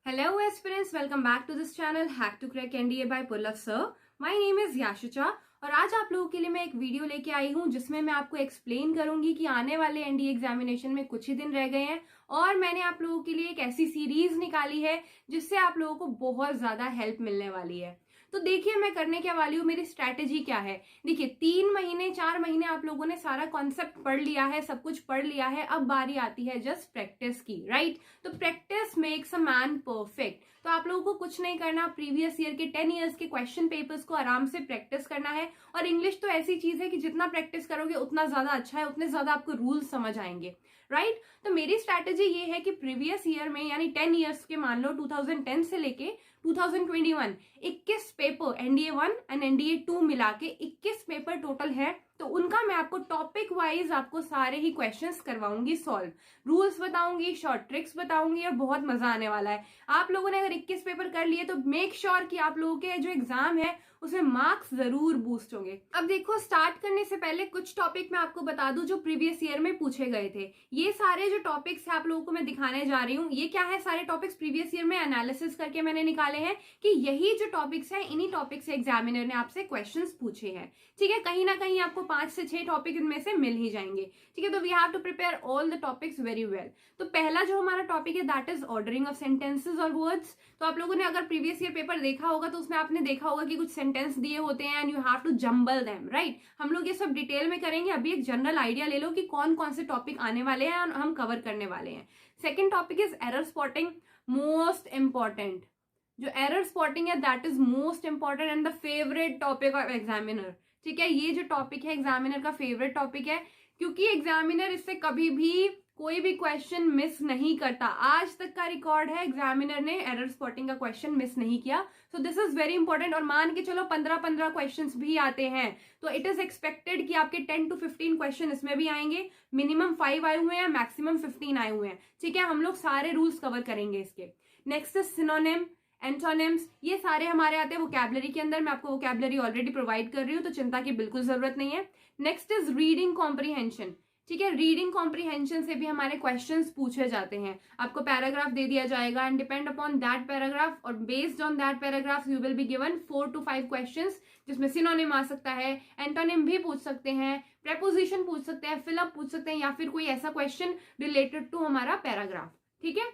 Hello aspirants, welcome back to this channel Hack to Crack NDA by Pullav Sir. My name is Yashicha और आज आप लोगों के लिए मैं एक वीडियो लेके आई हूँ जिसमें मैं आपको एक्सप्लेन करूंगी कि आने वाले एनडीए एग्जामिनेशन में कुछ ही दिन रह गए हैं और मैंने आप लोगों के लिए एक ऐसी सीरीज निकाली है जिससे आप लोगों को बहुत ज्यादा हेल्प मिलने वाली है। तो देखिए मैं करने क्या वाली हूँ, मेरी स्ट्रैटेजी क्या है। देखिए 4 महीने आप लोगों ने सारा कॉन्सेप्ट पढ़ लिया है, सब कुछ पढ़ लिया है, अब बारी आती है जस्ट प्रैक्टिस की, राइट। तो practice makes a man perfect. तो आप लोगों को कुछ नहीं करना, प्रीवियस ईयर के 10 ईयर्स के क्वेश्चन पेपर्स को आराम से प्रैक्टिस करना है। और इंग्लिश तो ऐसी चीज है कि जितना प्रैक्टिस करोगे उतना ज्यादा अच्छा है, उतने ज्यादा आपको रूल्स समझ आएंगे, राइट। तो मेरी स्ट्रैटेजी ये है कि प्रीवियस ईयर में यानी 10 ईयर्स के मान लो 2010 से लेके 2021 21 पेपर एनडीए 1 एंड एनडीए 2 मिला के 21 पेपर टोटल है। तो उनका मैं आपको टॉपिक वाइज आपको सारे ही क्वेश्चंस करवाऊंगी सॉल्व, रूल्स बताऊंगी, शॉर्ट ट्रिक्स बताऊंगी और बहुत मजा आने वाला है। आप लोगों ने अगर 21 पेपर कर लिए तो मेक श्योर कि आप लोगों के जो एग्जाम है उसमें मार्क्स जरूर बूस्ट होंगे। अब देखो स्टार्ट करने से पहले कुछ टॉपिक मैं आपको बता दूं जो प्रीवियस ईयर में पूछे गए थे। ये सारे जो टॉपिक्स है आप लोगों को मैं दिखाने जा रही हूँ। ये क्या है, सारे टॉपिक्स प्रीवियस ईयर में एनालिसिस करके मैंने निकाले हैं कि यही जो टॉपिक्स है इन्हीं टॉपिक से एग्जामिनर ने आपसे क्वेश्चंस पूछे हैं, ठीक है। कहीं ना कहीं आपको 5 से 6 टॉपिक इनमें से मिल ही जाएंगे, ठीक है। तो we have to prepare all the topics very well. तो पहला जो हमारा टॉपिक है that is ordering of sentences और वर्ड्स। तो आप लोगों ने अगर प्रीवियस ईयर पेपर देखा होगा तो उसमें आपने देखा होगा कि कुछ सेंटेंस दिए होते हैं and you have to jumble them, right. हम लोग ये सब डिटेल में करेंगे। अभी एक जनरल आइडिया ले लो कि कौन कौन से टॉपिक आने वाले हैं और हम कवर करने वाले हैं। Second topic is error spotting, most important. जो एरर स्पॉटिंग है that is most important and the favourite topic of examiner, ठीक है। ये जो टॉपिक है एग्जामिनर का फेवरेट टॉपिक है क्योंकि एग्जामिनर इससे कभी भी कोई भी क्वेश्चन मिस नहीं करता। आज तक का रिकॉर्ड है एग्जामिनर ने एरर स्पॉटिंग का क्वेश्चन मिस नहीं किया। So this is very important. और मान के चलो 15 क्वेश्चंस भी आते हैं तो इट इज एक्सपेक्टेड कि आपके 10 to 15 क्वेश्चन इसमें भी आएंगे। मिनिमम 5 आए हुए हैं, मैक्सिमम 15 आए हुए हैं, ठीक है। हम लोग सारे रूल्स कवर करेंगे इसके। नेक्स्ट इज सिनोनिम, एंटोनिम्स, ये सारे हमारे आते हैं वोकैबुलरी के अंदर। मैं आपको वोकैबुलरी ऑलरेडी प्रोवाइड कर रही हूँ तो चिंता की बिल्कुल जरूरत नहीं है। नेक्स्ट इज रीडिंग कॉम्प्रीहेंशन, ठीक है। रीडिंग कॉम्प्रीहेंशन से भी हमारे क्वेश्चंस पूछे जाते हैं। आपको पैराग्राफ दे दिया जाएगा and depend upon that paragraph और based on that paragraph you will be given 4 to 5 questions, जिसमें सिनोनिम आ सकता है, एंटोनिम भी पूछ सकते हैं, प्रेपोजिशन पूछ सकते हैं, फिलअप पूछ सकते हैं या फिर कोई ऐसा क्वेश्चन रिलेटेड टू हमारा पैराग्राफ, ठीक है।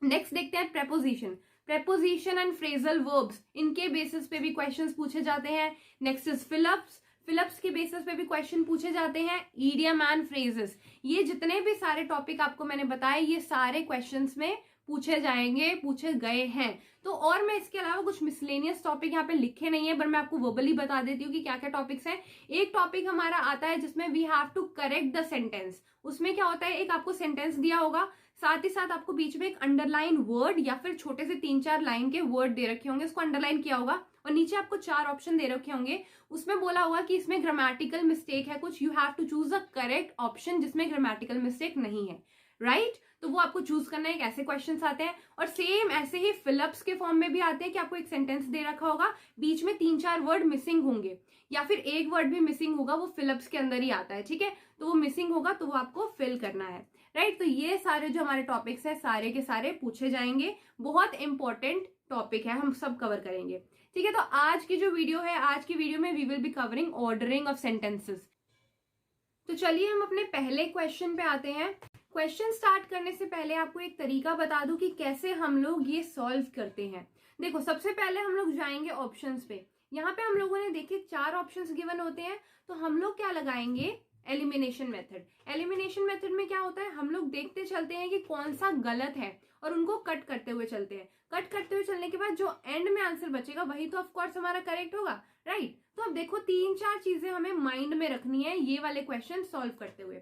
नेक्स्ट देखते हैं preposition. Preposition and phrasal verbs, इनके बेसिस पे भी क्वेश्चंस पूछे जाते हैं। नेक्स्ट इज फिलअप्स, फिलअप्स के बेसिस पे भी क्वेश्चन पूछे जाते हैं। ईडियम एंड फ्रेजेस, ये जितने भी सारे टॉपिक आपको मैंने बताए ये सारे क्वेश्चंस में पूछे जाएंगे, पूछे गए हैं। तो और मैं इसके अलावा कुछ मिसलेनियस टॉपिक यहाँ पे लिखे नहीं है पर मैं आपको वर्बली बता देती हूँ कि क्या क्या टॉपिक्स हैं। एक टॉपिक हमारा आता है जिसमें we have to correct the sentence. उसमें क्या होता है, एक आपको सेंटेंस दिया होगा, साथ ही साथ आपको बीच में एक अंडरलाइन वर्ड या फिर छोटे से 3-4 लाइन के वर्ड दे रखे होंगे, उसको अंडरलाइन किया होगा और नीचे आपको 4 ऑप्शन दे रखे होंगे। उसमें बोला होगा कि इसमें ग्रामेटिकल मिस्टेक है कुछ, you have to choose a correct option जिसमें ग्रामेटिकल मिस्टेक नहीं है, राइट। तो वो आपको चूज करना है। एक ऐसे क्वेश्चंस आते हैं और सेम ऐसे ही फिलअप्स के फॉर्म में भी आते हैं कि आपको एक सेंटेंस दे रखा होगा, बीच में 3-4 वर्ड मिसिंग होंगे या फिर एक वर्ड भी मिसिंग होगा, वो फिलअप्स के अंदर ही आता है, ठीक है। तो वो मिसिंग होगा तो वो आपको फिल करना है, राइट। तो ये सारे जो हमारे टॉपिक्स है सारे के सारे पूछे जाएंगे। बहुत इंपॉर्टेंट टॉपिक है, हम सब कवर करेंगे, ठीक है। तो आज की जो वीडियो है, आज की वीडियो में we will be covering ordering of sentences. तो चलिए हम अपने पहले क्वेश्चन पे आते हैं। क्वेश्चन स्टार्ट करने से पहले आपको एक तरीका बता दूं कि कैसे हम लोग ये सॉल्व करते हैं। देखो सबसे पहले हम लोग जाएंगे ऑप्शंस पे। यहाँ पे हम लोगों ने देखे 4 ऑप्शंस गिवन होते हैं तो हम लोग क्या लगाएंगे, एलिमिनेशन मेथड। एलिमिनेशन मेथड में क्या होता है, हम लोग देखते चलते हैं कि कौन सा गलत है और उनको कट करते हुए चलते हैं। कट करते हुए चलने के बाद जो एंड में आंसर बचेगा वही तो ऑफ कोर्स हमारा करेक्ट होगा, राइट। तो अब देखो 3-4 चीजें हमें माइंड में रखनी है ये वाले क्वेश्चन सॉल्व करते हुए।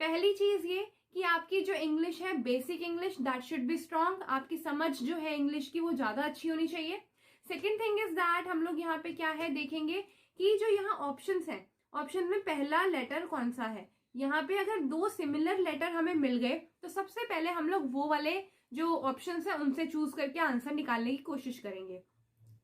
पहली चीज ये कि आपकी जो इंग्लिश है, basic English that should be strong. आपकी समझ जो है इंग्लिश की वो ज्यादा अच्छी होनी चाहिए। सेकेंड थिंग इज दैट हम लोग यहाँ पे क्या है देखेंगे कि जो यहाँ ऑप्शंस हैं, ऑप्शन में पहला लेटर कौन सा है। यहाँ पे अगर 2 सिमिलर लेटर हमें मिल गए तो सबसे पहले हम लोग वो वाले जो ऑप्शंस है उनसे चूज करके आंसर निकालने की कोशिश करेंगे।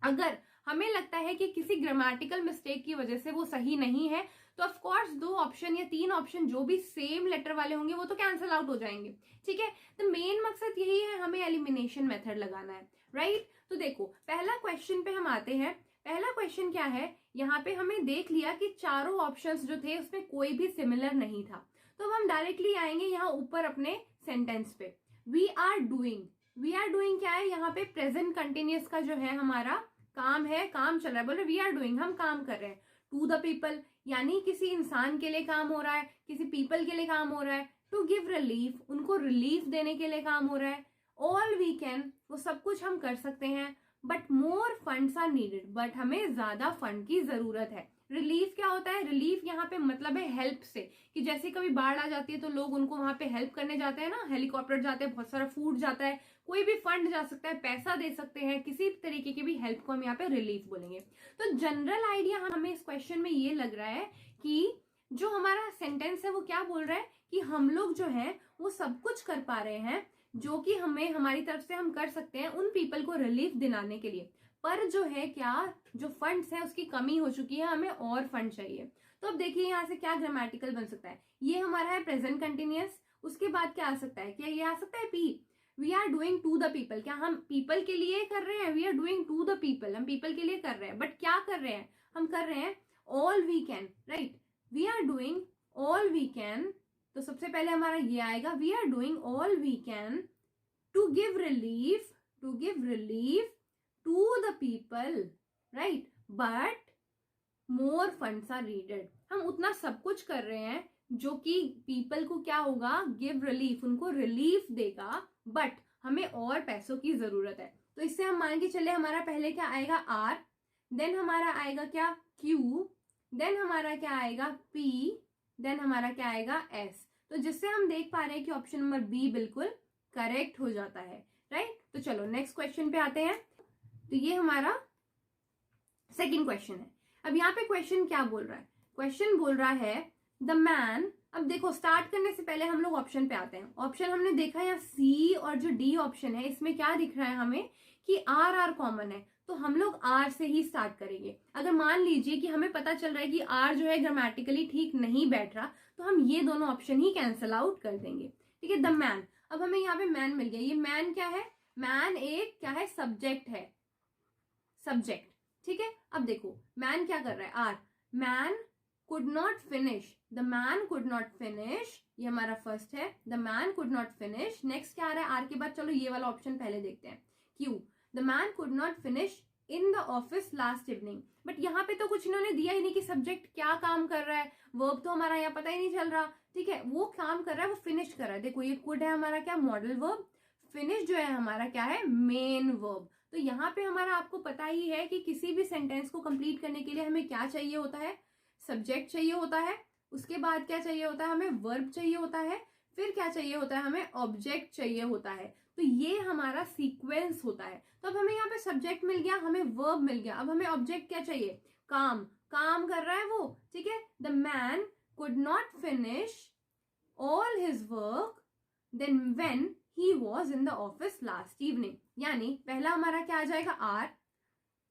अगर हमें लगता है कि किसी ग्रामेटिकल मिस्टेक की वजह से वो सही नहीं है तो ऑफ कोर्स 2 ऑप्शन या 3 ऑप्शन जो भी सेम लेटर वाले होंगे वो तो कैंसिल आउट हो जाएंगे, ठीक है। तो मेन मकसद यही है, हमें एलिमिनेशन मेथड लगाना है, राइट। तो देखो पहला क्वेश्चन पे हम आते हैं। पहला क्वेश्चन क्या है, यहाँ पे हमें देख लिया कि चारों ऑप्शंस जो थे उसमें कोई भी सिमिलर नहीं था। तो अब हम डायरेक्टली आएंगे यहाँ ऊपर अपने सेंटेंस पे। वी आर डूइंग क्या है, यहाँ पे प्रेजेंट कंटिन्यूअस का जो है हमारा काम है, काम चल रहा है, बोल रहे वी आर डूइंग, हम काम कर रहे हैं। टू द पीपल यानी किसी इंसान के लिए काम हो रहा है, किसी पीपल के लिए काम हो रहा है। टू गिव रिलीफ, उनको रिलीफ देने के लिए काम हो रहा है। ऑल वी कैन, वो सब कुछ हम कर सकते हैं। But more funds are needed, but हमें ज्यादा फंड की जरूरत है। रिलीफ क्या होता है, रिलीफ यहाँ पे मतलब है हेल्प से, कि जैसे कभी बाढ़ आ जाती है तो लोग उनको वहां पे हेल्प करने जाते हैं ना, हेलीकॉप्टर जाते हैं, बहुत सारा फूड जाता है, कोई भी फंड जा सकता है, पैसा दे सकते हैं, किसी तरीके की भी हेल्प को हम यहाँ पे रिलीफ बोलेंगे। तो जनरल आइडिया हमें इस क्वेश्चन में ये लग रहा है कि जो हमारा सेंटेंस है वो क्या बोल रहा है कि हम लोग जो है वो सब कुछ कर पा रहे हैं जो कि हमें हमारी तरफ से हम कर सकते हैं उन पीपल को रिलीफ दिलाने के लिए। पर जो है क्या, जो फंड्स है उसकी कमी हो चुकी है, हमें और फंड चाहिए। तो अब देखिए यहाँ से क्या ग्रामेटिकल बन सकता है, ये हमारा है प्रेजेंट कंटिन्यूअस। उसके बाद क्या आ सकता है, क्या ये आ सकता है P, we are doing to the people, क्या हम पीपल के लिए कर रहे हैं, we are doing to the people, हम पीपल के लिए कर रहे हैं। बट क्या कर रहे हैं, हम कर रहे हैं all we can, right, we are doing all we can. तो सबसे पहले हमारा ये आएगा, we are doing all we can to give relief to the people, right, but more funds are needed. हम उतना सब कुछ कर रहे हैं जो कि पीपल को क्या होगा, गिव रिलीफ, उनको रिलीफ देगा, बट हमें और पैसों की जरूरत है। तो इससे हम मान के चले हमारा पहले क्या आएगा आर, देन हमारा आएगा क्या क्यू, देन हमारा क्या आएगा पी, देन हमारा क्या आएगा एस। तो जिससे हम देख पा रहे हैं कि ऑप्शन नंबर बी बिल्कुल करेक्ट हो जाता है, राइट। तो चलो नेक्स्ट क्वेश्चन पे आते हैं। तो ये हमारा सेकंड क्वेश्चन है। अब यहाँ पे क्वेश्चन क्या बोल रहा है, क्वेश्चन बोल रहा है द मैन। अब देखो स्टार्ट करने से पहले हम लोग ऑप्शन पे आते हैं। ऑप्शन हमने देखा यहाँ सी और जो डी ऑप्शन है इसमें क्या दिख रहा है हमें कि आर कॉमन है, तो हम लोग आर से ही स्टार्ट करेंगे। अगर मान लीजिए कि हमें पता चल रहा है कि आर जो है ग्रामेटिकली ठीक नहीं बैठ रहा, तो हम ये दोनों ऑप्शन ही कैंसिल आउट कर देंगे, ठीक है। द मैन, अब हमें यहाँ पे मैन मिल गया। ये मैन क्या है, मैन एक क्या है, सब्जेक्ट है, सब्जेक्ट, ठीक है। अब देखो मैन क्या कर रहा है, R, man could not finish, the man could not finish, ये हमारा फर्स्ट है, the man could not finish. Next क्या आ रहा है आर के बाद, चलो ये वाला ऑप्शन पहले देखते हैं, Q, the man could not finish in the office last evening. But यहाँ पे तो कुछ इन्होंने दिया ही नहीं कि सब्जेक्ट क्या काम कर रहा है, वर्ब तो हमारा यहाँ पता ही नहीं चल रहा, ठीक है। वो काम कर रहा है, वो फिनिश कर रहा है। देखो ये कुड है हमारा क्या, मॉडल वर्ब, फिनिश जो है हमारा क्या है, मेन वर्ब। तो यहाँ पे हमारा आपको पता ही है कि किसी भी सेंटेंस को कंप्लीट करने के लिए हमें क्या चाहिए होता है, सब्जेक्ट चाहिए होता है, उसके बाद क्या चाहिए होता है, हमें वर्ब चाहिए होता है, फिर क्या चाहिए होता है, हमें ऑब्जेक्ट चाहिए होता है। तो ये हमारा सीक्वेंस होता है। तो अब हमें यहाँ पे सब्जेक्ट मिल गया, हमें वर्ब मिल गया, अब हमें ऑब्जेक्ट क्या चाहिए, काम, काम कर रहा है वो, ठीक है। The man could not finish all his work then when he was in the office last evening. यानी पहला हमारा क्या आ जाएगा R,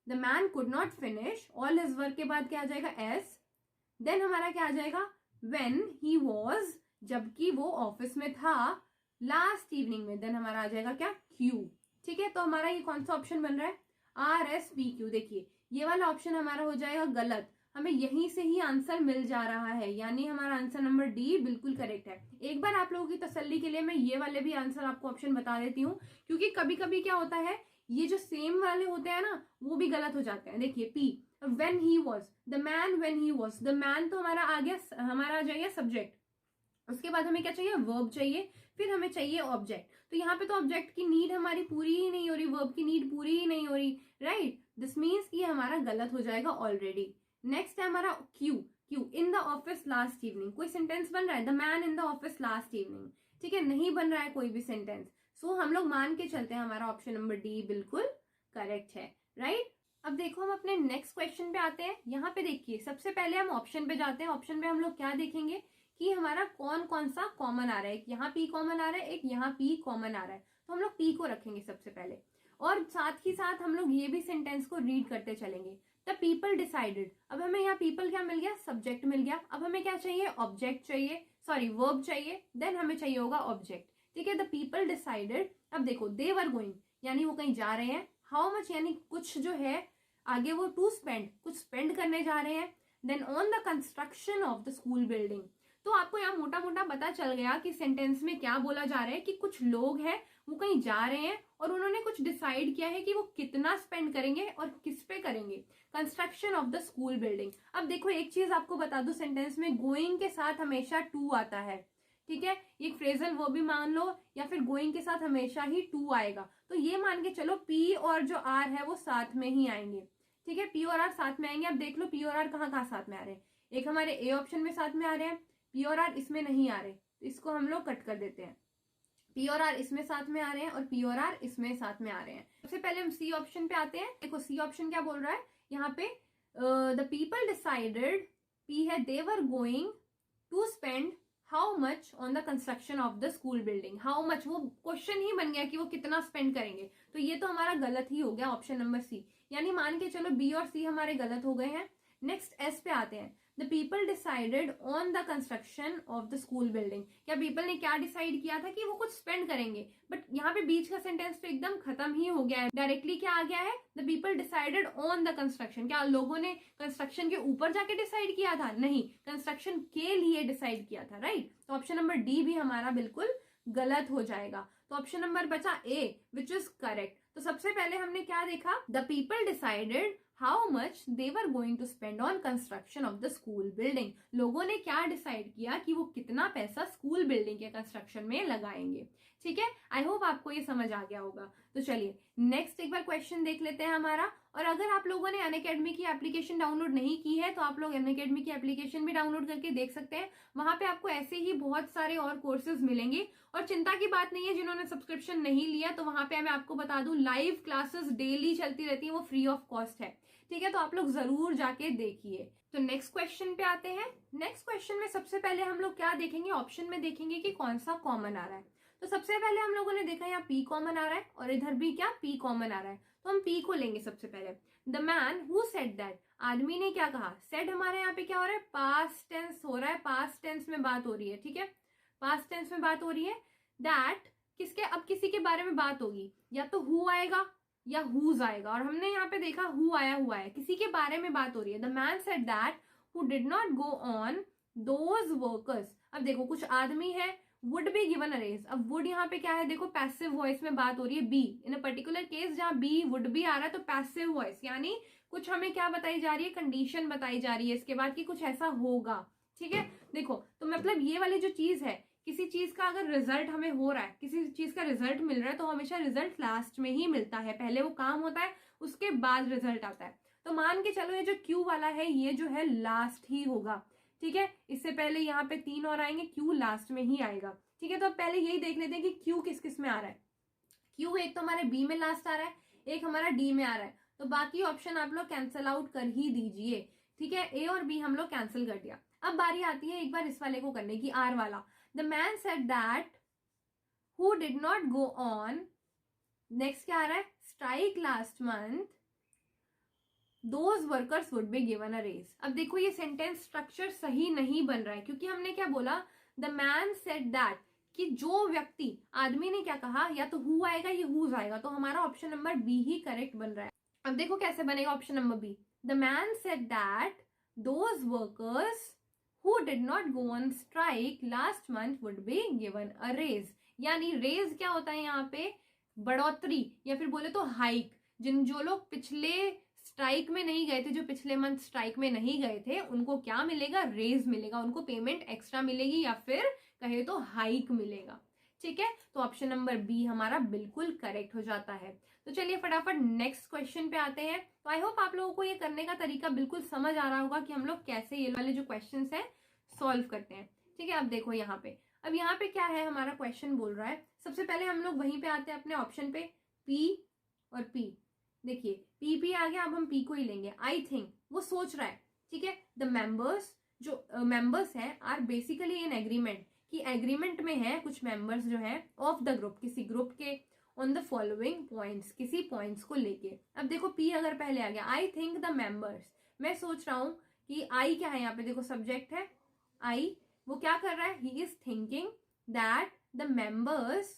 the man could not finish all his work के बाद क्या आ जाएगा एस, देन हमारा क्या आ जाएगा व्हेन ही वॉज, जबकि वो ऑफिस में था, लास्ट इवनिंग में, देन हमारा आ जाएगा क्या क्यू, ठीक है। तो हमारा ये कौन सा ऑप्शन बन रहा है, आर एस पी क्यू। देखिए ये वाला ऑप्शन हमारा हो जाएगा गलत, हमें यहीं से ही आंसर मिल जा रहा है, यानी हमारा आंसर नंबर डी बिल्कुल करेक्ट है। एक बार आप लोगों की तसल्ली के लिए मैं ये वाले भी आंसर आपको ऑप्शन बता देती हूँ, क्योंकि कभी कभी क्या होता है ये जो सेम वाले होते हैं ना वो भी गलत हो जाते हैं। देखिए P, when he was, the man when he was, the man तो हमारा आ गया, हमारा आ जाएगा सब्जेक्ट, उसके बाद हमें क्या चाहिए, वर्ब चाहिए, फिर हमें चाहिए ऑब्जेक्ट। तो यहाँ पे तो ऑब्जेक्ट की नीड हमारी पूरी ही नहीं हो रही, वर्ब की नीड पूरी ही नहीं हो रही, राइट। दिस मीन्स कि हमारा गलत हो जाएगा ऑलरेडी। नेक्स्ट है हमारा Q, Q in the office last evening, कोई सेंटेंस बन रहा है, the man in the office last evening, ठीक है, नहीं बन रहा है कोई भी सेंटेंस। सो हम लोग मान के चलते हैं हमारा ऑप्शन नंबर डी बिल्कुल करेक्ट है, राइट। अब देखो हम अपने नेक्स्ट क्वेश्चन पे आते हैं। यहाँ पे देखिए सबसे पहले हम ऑप्शन पे जाते हैं। ऑप्शन पे हम लोग क्या देखेंगे कि हमारा कौन कौन सा कॉमन आ रहा है, एक यहाँ पी कॉमन आ रहा है, एक यहाँ पी कॉमन आ रहा है, तो हम लोग पी को रखेंगे सबसे पहले, और साथ ही साथ हम लोग ये भी सेंटेंस को रीड करते चलेंगे द पीपल डिसाइडेड, अब हमें यहाँ पीपल क्या मिल गया, सब्जेक्ट मिल गया। अब हमें क्या चाहिए, ऑब्जेक्ट चाहिए, सॉरी वर्ब चाहिए, देन हमें चाहिए होगा ऑब्जेक्ट। ठीक है, द पीपल डिसाइडेड, अब देखो दे वर गोइंग यानी वो कहीं जा रहे हैं, हाउ मच यानी कुछ जो है आगे वो टू स्पेंड कुछ स्पेंड करने जा रहे हैं, then on the construction of the school building. तो आपको यहाँ मोटा मोटा पता चल गया कि सेंटेंस में क्या बोला जा रहा है कि कुछ लोग हैं वो कहीं जा रहे हैं और उन्होंने कुछ डिसाइड किया है कि वो कितना स्पेंड करेंगे और किस पे करेंगे, construction of the school building. अब देखो एक चीज आपको बता दो, सेंटेंस में गोइंग के साथ हमेशा टू आता है। ठीक है, ये फ्रेजल वो भी मान लो या फिर गोइंग के साथ हमेशा ही टू आएगा, तो ये मान के चलो पी और जो आर है वो साथ में ही आएंगे। ठीक है, पी और आर साथ में आएंगे। अब देख लो पी और आर कहाँ कहाँ साथ में आ रहे हैं, एक हमारे ए ऑप्शन में साथ में आ रहे हैं, पी और आर इसमें नहीं आ रहे, तो इसको हम लोग कट कर देते हैं। पी और आर इसमें साथ में आ रहे हैं और पी और आर इसमें साथ में आ रहे हैं। सबसे पहले हम सी ऑप्शन पे आते हैं। देखो सी ऑप्शन क्या बोल रहा है यहाँ पे, द पीपल डिसाइडेड, पी है they were going to spend how much on the construction of the school building. How much वो क्वेश्चन ही बन गया कि वो कितना स्पेंड करेंगे, तो ये तो हमारा गलत ही हो गया ऑप्शन नंबर सी, यानी मान के चलो बी और सी हमारे गलत हो गए हैं। नेक्स्ट एस पे आते हैं, the people decided on the construction of the school building. क्या पीपल ने क्या डिसाइड किया था कि वो कुछ स्पेंड करेंगे, बट यहाँ पे बीच का सेंटेंस तो एकदम खत्म ही हो गया है, डायरेक्टली क्या आ गया है, the people decided on the construction. क्या लोगों ने कंस्ट्रक्शन के ऊपर जाके डिसाइड किया था, नहीं, कंस्ट्रक्शन के लिए डिसाइड किया था, राइट। तो ऑप्शन नंबर डी भी हमारा बिल्कुल गलत हो जाएगा। तो ऑप्शन नंबर बचा ए विच इज करेक्ट। तो सबसे पहले हमने क्या देखा, the people decided how much they were going to spend on construction of the school building. लोगों ने क्या डिसाइड किया कि वो कितना पैसा स्कूल बिल्डिंग के कंस्ट्रक्शन में लगाएंगे। ठीक है, आई होप आपको ये समझ आ गया होगा। तो चलिए नेक्स्ट एक बार क्वेश्चन देख लेते हैं हमारा। और अगर आप लोगों ने अनअकैडमी की एप्लीकेशन डाउनलोड नहीं की है तो आप लोग अनअकैडमी की एप्लीकेशन भी डाउनलोड करके देख सकते हैं। वहां पे आपको ऐसे ही बहुत सारे और कोर्सेज मिलेंगे। और चिंता की बात नहीं है, जिन्होंने सब्सक्रिप्शन नहीं लिया तो वहां पे मैं आपको बता दूं लाइव क्लासेस डेली चलती रहती है, वो फ्री ऑफ कॉस्ट है। ठीक है, तो आप लोग जरूर जाके देखिए। तो नेक्स्ट क्वेश्चन पे आते हैं। नेक्स्ट क्वेश्चन में सबसे पहले हम लोग क्या देखेंगे, ऑप्शन में देखेंगे कि कौन सा कॉमन आ रहा है। तो सबसे पहले हम लोगों ने देखा यहाँ पी कॉमन आ रहा है और इधर भी क्या पी कॉमन आ रहा है, तो हम पी को लेंगे सबसे पहले। The man who said that, आदमी ने क्या कहा, सेड हमारे यहाँ पे क्या हो रहा है, पास्ट टेंस हो रहा है, पास्ट टेंस में बात हो रही है। ठीक है, पास्ट टेंस में बात हो रही है। दैट किसके, अब किसी के बारे में बात होगी, या तो हु आएगा या हुज आएगा, और हमने यहाँ पे देखा हु आया हुआ है, किसी के बारे में बात हो रही है। The man said that who did not go on those workers. अब देखो कुछ आदमी है, would be given a raise. अब वुड यहाँ पे क्या है, देखो पैसिव वॉइस में बात हो रही है, be in a particular case जहां बी वुड बी आ रहा है तो पैसिव वॉइस, यानी कुछ हमें क्या बताई जा रही है, कंडीशन बताई जा रही है इसके बाद कि कुछ ऐसा होगा। ठीक है, देखो तो मतलब ये वाली जो चीज है, किसी चीज का अगर रिजल्ट हमें हो रहा है, किसी चीज का रिजल्ट मिल रहा है, तो हमेशा रिजल्ट लास्ट में ही मिलता है, पहले वो काम होता है उसके बाद रिजल्ट आता है। तो मान के चलो ये जो क्यू वाला है ये जो है लास्ट ही होगा। ठीक है, इससे पहले यहाँ पे 3 और आएंगे, क्यू लास्ट में ही आएगा। ठीक है, तो अब पहले यही देख लेते हैं कि क्यू किस किस में आ रहा है। क्यू एक तो हमारे बी में लास्ट आ रहा है, एक हमारा डी में आ रहा है, तो बाकी ऑप्शन आप लोग कैंसिल आउट कर ही दीजिए। ठीक है, ए और बी हम लोग कैंसिल कर दिया। अब बारी आती है एक बार इस वाले को करने की, आर वाला। The man said that who did not go on, next क्या आ रहा है, strike last month, those workers would be given a raise. अब देखो ये सेंटेंस स्ट्रक्चर सही नहीं बन रहा है, क्योंकि हमने क्या बोला, द मैन सेड दैट, कि जो व्यक्ति, आदमी ने क्या कहा, या तो हु आएगा या हुज आएगा, तो हमारा ऑप्शन नंबर बी ही करेक्ट बन रहा है। अब देखो कैसे बनेगा option number B, the man said that those workers who did not go on strike last month would be given a raise. यानी रेज क्या होता है यहाँ पे, बढ़ोतरी या फिर बोले तो हाइक। जो लोग पिछले स्ट्राइक में नहीं गए थे, जो पिछले मंथ स्ट्राइक में नहीं गए थे, उनको क्या मिलेगा, रेज मिलेगा, उनको पेमेंट एक्स्ट्रा मिलेगी या फिर कहे तो हाइक मिलेगा। ठीक है, तो ऑप्शन नंबर बी हमारा बिल्कुल करेक्ट हो जाता है। तो चलिए फटाफट नेक्स्ट क्वेश्चन पे आते हैं। तो आई होप आप लोगों को ये करने का तरीका बिल्कुल समझ आ रहा होगा कि हम लोग कैसे ये वाले जो क्वेश्चन है सॉल्व करते हैं। ठीक है, अब देखो यहाँ पे, अब यहाँ पे क्या है, हमारा क्वेश्चन बोल रहा है, सबसे पहले हम लोग वहीं पे आते हैं अपने ऑप्शन पे, पी और पी। देखिए पी आ गया, अब हम पी को ही लेंगे। आई थिंक वो सोच रहा है। ठीक है, द मेंबर्स, जो मेंबर्स हैं, आर बेसिकली इन एग्रीमेंट, कि एग्रीमेंट में है कुछ मेंबर्स जो है, ऑफ द ग्रुप, किसी ग्रुप के, ऑन द फॉलोइंग पॉइंट्स, किसी पॉइंट्स को लेके। अब देखो पी अगर पहले आ गया, आई थिंक द मेंबर्स, मैं सोच रहा हूं कि आई क्या है यहाँ पे, देखो सब्जेक्ट है आई, वो क्या कर रहा है, he is thinking that the members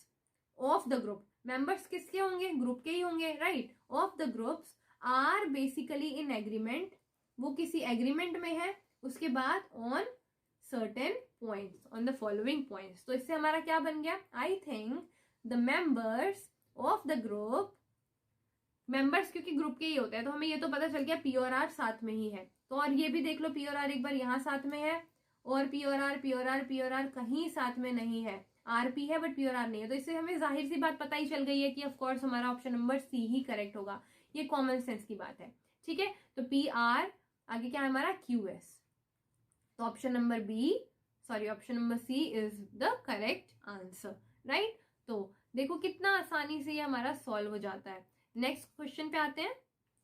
of the group, members किसके होंगे, ग्रुप के ही होंगे, right, of the groups are basically in agreement, वो किसी एग्रीमेंट में है, उसके बाद on certain points, on the following points. तो इससे हमारा क्या बन गया, I think the members of the group, members क्योंकि ग्रुप के ही होते हैं तो हमें ये तो पता चल गया पी और आर साथ में ही है। तो और ये भी देख लो पी और आर एक बार यहाँ साथ में है, और पी और आर पी और आर पी और आर कहीं साथ में नहीं है, आर पी है बट पी और आर नहीं है। तो इससे हमें जाहिर सी बात पता ही चल गई है कि ऑफकोर्स हमारा ऑप्शन नंबर सी ही करेक्ट होगा, ये कॉमन सेंस की बात है, ठीक है। तो पी आर आगे क्या है हमारा क्यू एस, तो option number B, sorry option number C is the correct answer, right. तो देखो कितना आसानी से ये हमारा सॉल्व हो जाता है। नेक्स्ट क्वेश्चन पे आते हैं,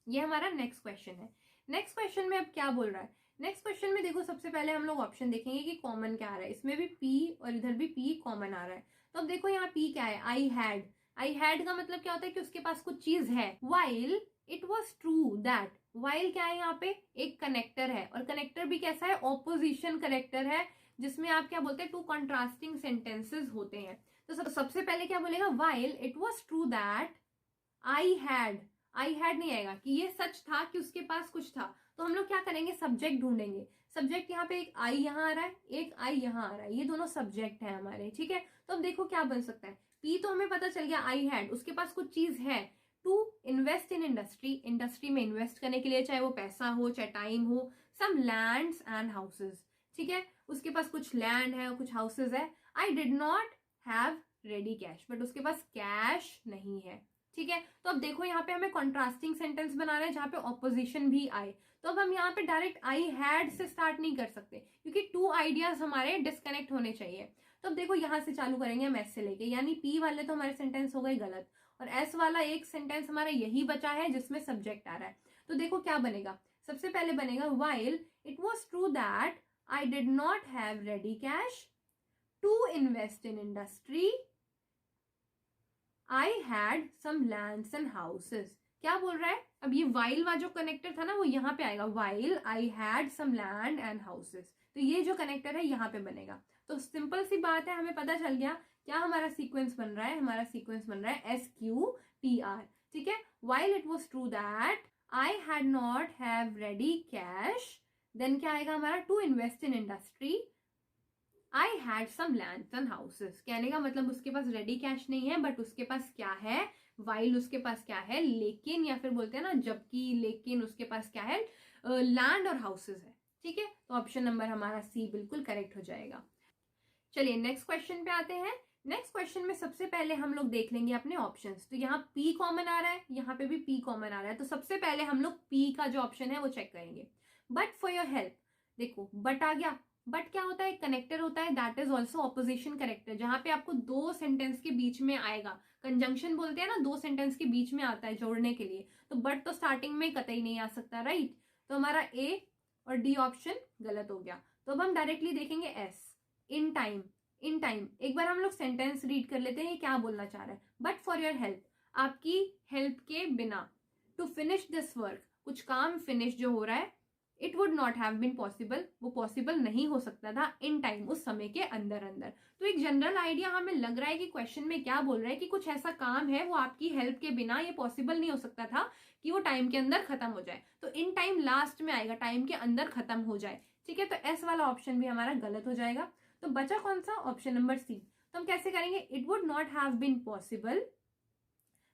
ये हमारा नेक्स्ट क्वेश्चन है। नेक्स्ट क्वेश्चन में अब क्या बोल रहा है, नेक्स्ट क्वेश्चन में देखो सबसे पहले हम लोग ऑप्शन देखेंगे कि कॉमन क्या आ रहा है, इसमें भी P और इधर भी P कॉमन आ रहा है। तो अब देखो यहाँ P क्या है, आई हैड, आई हैड का मतलब क्या होता है कि उसके पास कुछ चीज है। While it was true that, while क्या है यहाँ पे, एक कनेक्टर है, और कनेक्टर भी कैसा है, ऑपोजिशन कनेक्टर है, जिसमें आप क्या बोलते हैं, टू कंट्रास्टिंग सेंटेंसेस होते हैं। तो सबसे पहले क्या बोलेगा, while it was true that I had नहीं आएगा कि ये सच था कि उसके पास कुछ था। तो हम लोग क्या करेंगे, सब्जेक्ट ढूंढेंगे। सब्जेक्ट यहाँ पे एक आई यहाँ आ रहा है, एक आई यहाँ आ रहा है, ये दोनों सब्जेक्ट है हमारे, ठीक है। तो अब देखो क्या बन सकता है, पी तो हमें पता चल गया आई हैड, उसके पास कुछ चीज है, to invest in industry, industry में इन्वेस्ट करने के लिए, चाहे वो पैसा हो चाहे टाइम हो, सम लैंड्स एंड हाउसेज, ठीक है, उसके पास कुछ लैंड है और कुछ हाउसेज है। आई did not have ready cash, but उसके पास कैश नहीं है, ठीक है। तो अब देखो यहाँ पे हमें कॉन्ट्रास्टिंग सेंटेंस बनाना है जहां पे ऑपोजिशन भी आए। तो अब हम यहाँ पे डायरेक्ट आई हैड से स्टार्ट नहीं कर सकते क्योंकि टू आइडियाज हमारे डिस्कनेक्ट होने चाहिए। तो अब देखो यहां से चालू करेंगे हम एस से लेके, यानी पी वाले तो हमारे सेंटेंस हो गए गलत, और एस वाला एक सेंटेंस हमारा यही बचा है जिसमें सब्जेक्ट आ रहा है। तो देखो क्या बनेगा, सबसे पहले बनेगा while it was true that I did not have ready cash to invest in industry, I had some lands and houses. क्या बोल रहा है, अब ये वाइल वाला जो कनेक्टर था ना वो यहाँ पे आएगा, while I had some land and houses, तो ये जो कनेक्टर है यहाँ पे बनेगा। तो सिंपल सी बात है, हमें पता चल गया क्या हमारा सीक्वेंस बन रहा है, हमारा सीक्वेंस बन रहा है एस क्यू टी आर, ठीक है। While it was true that I had not have ready cash, then क्या आएगा हमारा, to invest in industry, I had some lands and houses. कहने का मतलब उसके पास रेडी कैश नहीं है बट उसके पास क्या है, वाइल उसके पास क्या है, लेकिन, या फिर बोलते हैं ना जबकि, लेकिन उसके पास क्या है, लैंड और हाउसेस है, ठीक है। तो ऑप्शन नंबर हमारा सी बिल्कुल करेक्ट हो जाएगा। चलिए नेक्स्ट क्वेश्चन पे आते हैं। नेक्स्ट क्वेश्चन में सबसे पहले हम लोग देख लेंगे अपने ऑप्शंस। तो यहाँ P कॉमन आ रहा है, यहाँ पे भी P कॉमन आ रहा है, तो सबसे पहले हम लोग P का जो ऑप्शन है वो चेक करेंगे। बट फॉर योर हेल्प, देखो बट आ गया, बट क्या होता है, कनेक्टर होता है, that is also opposition character, जहां पे आपको दो सेंटेंस के बीच में आएगा, कंजंक्शन बोलते हैं ना, दो सेंटेंस के बीच में आता है जोड़ने के लिए। तो बट तो स्टार्टिंग में कतई नहीं आ सकता, राइट। तो हमारा ए और डी ऑप्शन गलत हो गया। तो अब हम डायरेक्टली देखेंगे S, in time, in time. एक बार हम लोग सेंटेंस रीड कर लेते हैं, ये क्या बोलना चाह रहा है, बट फॉर योर हेल्प, आपकी हेल्प के बिना, टू फिनिश दिस वर्क, कुछ काम फिनिश जो हो रहा है, it would not have been possible, वो पॉसिबल नहीं हो सकता था, इन टाइम, उस समय के अंदर अंदर। तो एक जनरल आइडिया हमें लग रहा है कि क्वेश्चन में क्या बोल रहा है कि कुछ ऐसा काम है वो आपकी हेल्प के बिना ये पॉसिबल नहीं हो सकता था कि वो टाइम के अंदर खत्म हो जाए। तो इन टाइम लास्ट में आएगा, टाइम के अंदर खत्म हो जाए, ठीक है। तो एस वाला ऑप्शन भी हमारा गलत हो जाएगा। तो बचा कौन सा, ऑप्शन नंबर सी। तो हम कैसे करेंगे, it would not have been possible,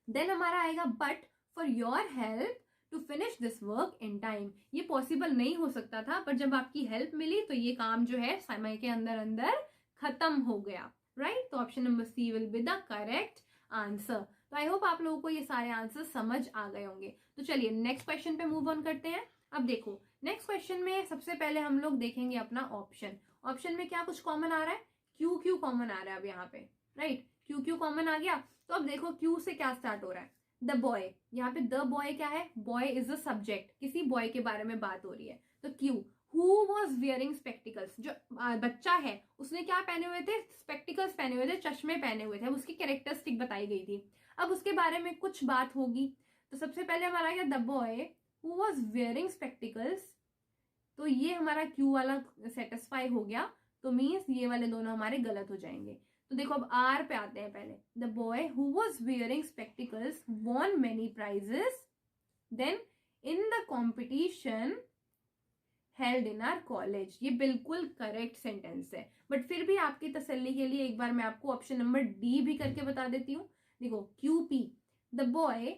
then हमारा आएगा but for your help to finish this work in time, ये पॉसिबल नहीं हो सकता था पर जब आपकी हेल्प मिली तो ये काम जो है समय के अंदर अंदर खत्म हो गया, राइट। तो option number C will be the correct answer. तो आई होप आप लोगों को ये सारे आंसर समझ आ गए होंगे। तो चलिए नेक्स्ट क्वेश्चन पे मूव ऑन करते हैं। अब देखो नेक्स्ट क्वेश्चन में सबसे पहले हम लोग देखेंगे अपना ऑप्शन। ऑप्शन में क्या कुछ कॉमन आ रहा है, क्यू क्यू कॉमन आ रहा है अब यहाँ पे, राइट, क्यू क्यू कॉमन आ गया। तो अब देखो क्यू से क्या स्टार्ट हो रहा है, द बॉय, यहाँ पे द बॉय क्या है, बॉय इज अ सब्जेक्ट, किसी बॉय के बारे में बात हो रही है। तो Q, who was wearing spectacles, जो बच्चा है उसने क्या पहने हुए थे, स्पेक्टिकल्स पहने हुए थे, चश्मे पहने हुए थे, उसकी कैरेक्टरिस्टिक बताई गई थी। अब उसके बारे में कुछ बात होगी। तो सबसे पहले हमारा क्या, the boy who was wearing spectacles, तो ये हमारा क्यू वाला सेटिस्फाई हो गया, तो मीन्स ये वाले दोनों हमारे गलत हो जाएंगे। तो देखो अब आर पे आते हैं पहले, the boy who was wearing spectacles won many prizes then in the competition held in our college. ये बिल्कुल करेक्ट सेंटेंस है, बट फिर भी आपकी तसल्ली के लिए एक बार मैं आपको ऑप्शन नंबर डी भी करके बता देती हूँ। देखो Q P, the boy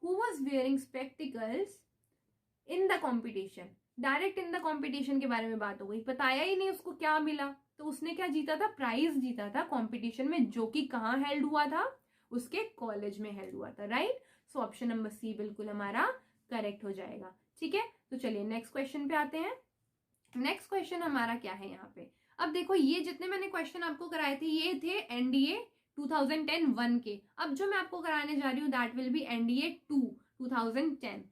who was wearing spectacles in the competition, direct in the competition के बारे में बात हो गई, बताया ही नहीं उसको क्या मिला, तो उसने क्या जीता था, प्राइज जीता था कॉम्पिटिशन में, जो कि कहाँ हेल्ड हुआ था, उसके कॉलेज में हेल्ड हुआ था, right. So option number C बिल्कुल हमारा करेक्ट हो जाएगा। ठीक है, तो चलिए नेक्स्ट क्वेश्चन पे आते हैं। नेक्स्ट क्वेश्चन हमारा क्या है यहाँ पे, अब देखो ये जितने मैंने क्वेश्चन आपको कराए थे ये थे एनडीए 2010-1 के, अब जो मैं आपको कराने जा रही हूँ दैट विल बी एनडीए 2010।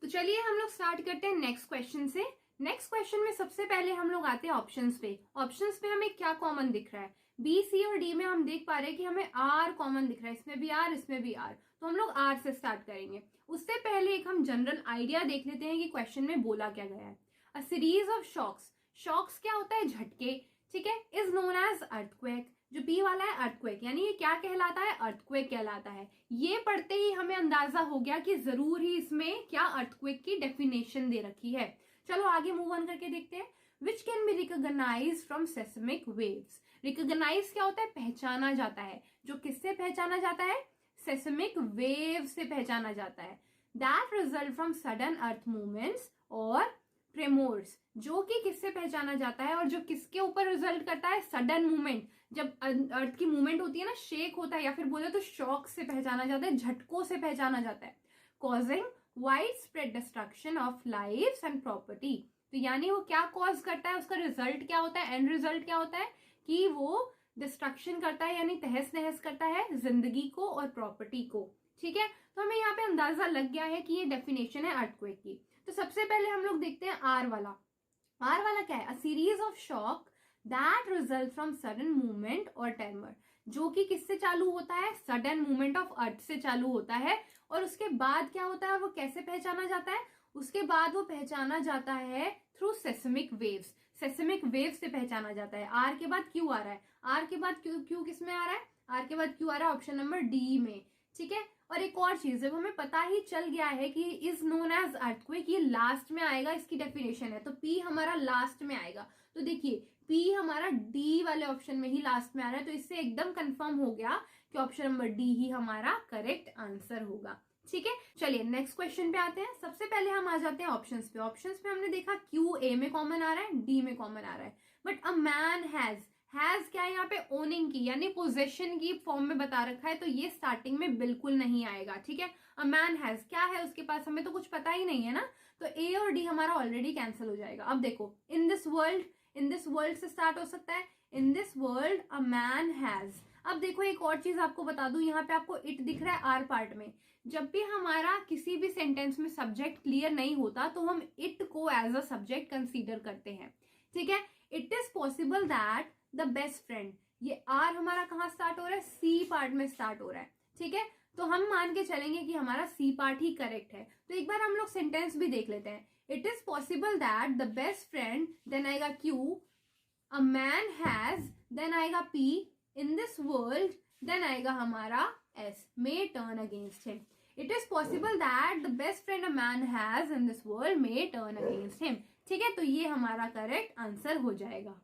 तो चलिए हम लोग स्टार्ट करते हैं नेक्स्ट क्वेश्चन से। नेक्स्ट क्वेश्चन में सबसे पहले हम लोग आते हैं ऑप्शंस पे। ऑप्शंस पे हमें क्या कॉमन दिख रहा है, बी सी और डी में हम देख पा रहे हैं कि हमें आर कॉमन दिख रहा है, इसमें भी आर इसमें भी आर, तो हम लोग आर से स्टार्ट करेंगे। उससे पहले एक हम जनरल आइडिया देख लेते हैं कि क्वेश्चन में बोला क्या गया है। A series of shocks, shocks क्या होता है, झटके, ठीक है, इज नोन एज अर्थक्वेक, जो पी वाला है अर्थक्वेक, यानी ये क्या कहलाता है, अर्थक्वेक कहलाता है। ये पढ़ते ही हमें अंदाजा हो गया कि जरूर ही इसमें क्या अर्थक्वेक की डेफिनेशन दे रखी है। चलो आगे मूव ऑन करके देखते हैं। Which can be recognise from seismic waves, recognise क्या होता है, पहचाना जाता है, जो किससे पहचाना जाता है, सेस्मिक वेव से पहचाना जाता है। That result from sudden earth movements और ट्रेमोर्स, जो कि किससे पहचाना जाता है और जो किसके ऊपर रिजल्ट करता है, सडन मूवमेंट, जब अर्थ की मूवमेंट होती है ना, शेक होता है, या फिर बोले तो शॉक से पहचाना जाता है, झटकों से पहचाना जाता है। Causing wide spread destruction of lives and property, तो यानी वो क्या कॉज करता है, उसका रिजल्ट क्या होता है, एंड रिजल्ट क्या होता है, कि वो डिस्ट्रक्शन करता है, यानी तहस नहस करता है जिंदगी को और प्रॉपर्टी को। ठीक है, तो हमें यहाँ पे अंदाजा लग गया है कि ये डेफिनेशन है अर्थक्वेक की। तो सबसे पहले हम लोग देखते हैं आर वाला। आर वाला क्या है, a series of shock that result from sudden movement और ट्रेमर, जो कि किससे चालू होता है, सडन मूवमेंट ऑफ अर्थ से चालू होता है, और उसके बाद क्या होता है, वो कैसे पहचाना जाता है, उसके बाद वो पहचाना जाता है through seismic waves, seismic wave से पहचाना जाता है। आर के बाद क्यू आ रहा है, आर के बाद क्यू किस में आ रहा है, आर के बाद क्यू आ रहा है ऑप्शन नंबर डी में। ठीक है, और एक और चीज, जब हमें पता ही चल गया है कि इज नोन एज अर्थक्वेक, ये लास्ट में आएगा, इसकी डेफिनेशन है, तो पी हमारा लास्ट में आएगा। तो देखिए पी हमारा डी वाले ऑप्शन में ही लास्ट में आ रहा है, तो इससे एकदम कंफर्म हो गया कि ऑप्शन नंबर डी ही हमारा करेक्ट आंसर होगा। ठीक है, चलिए नेक्स्ट क्वेश्चन पे आते हैं। सबसे पहले हम आ जाते हैं ऑप्शंस पे। ऑप्शंस पे हमने देखा क्यू ए में कॉमन आ रहा है, डी में कॉमन आ रहा है, बट अ मैन हैज क्या है यहाँ पे, ओनिंग की यानी पोजेशन की फॉर्म में बता रखा है, तो ये स्टार्टिंग में बिल्कुल नहीं आएगा। ठीक है, अ मैन हैज क्या है उसके पास, हमें तो कुछ पता ही नहीं है ना, तो ए और डी हमारा ऑलरेडी कैंसिल हो जाएगा। अब देखो इन दिस वर्ल्ड से स्टार्ट हो सकता है, इन this world a man has. अब देखो एक और चीज आपको बता दूं, यहाँ पे आपको इट दिख रहा है आर पार्ट में, जब भी हमारा किसी भी सेंटेंस में सब्जेक्ट क्लियर नहीं होता तो हम इट को एज अ सब्जेक्ट कंसीडर करते हैं। ठीक है, it is possible that the best friend, ये आर हमारा कहाँ स्टार्ट हो रहा है, सी पार्ट में स्टार्ट हो रहा है। ठीक है, तो हम मान के चलेंगे कि हमारा सी पार्ट ही करेक्ट है। तो एक बार हम लोग सेंटेंस भी देख लेते हैं। It is possible that the best friend, then आएगा Q, a man has, then आएगा P, in this world, then आएगा हमारा S, may turn against him. It is possible that the best friend a man has in this world may turn against him. ठीक है, तो ये हमारा correct answer हो जाएगा।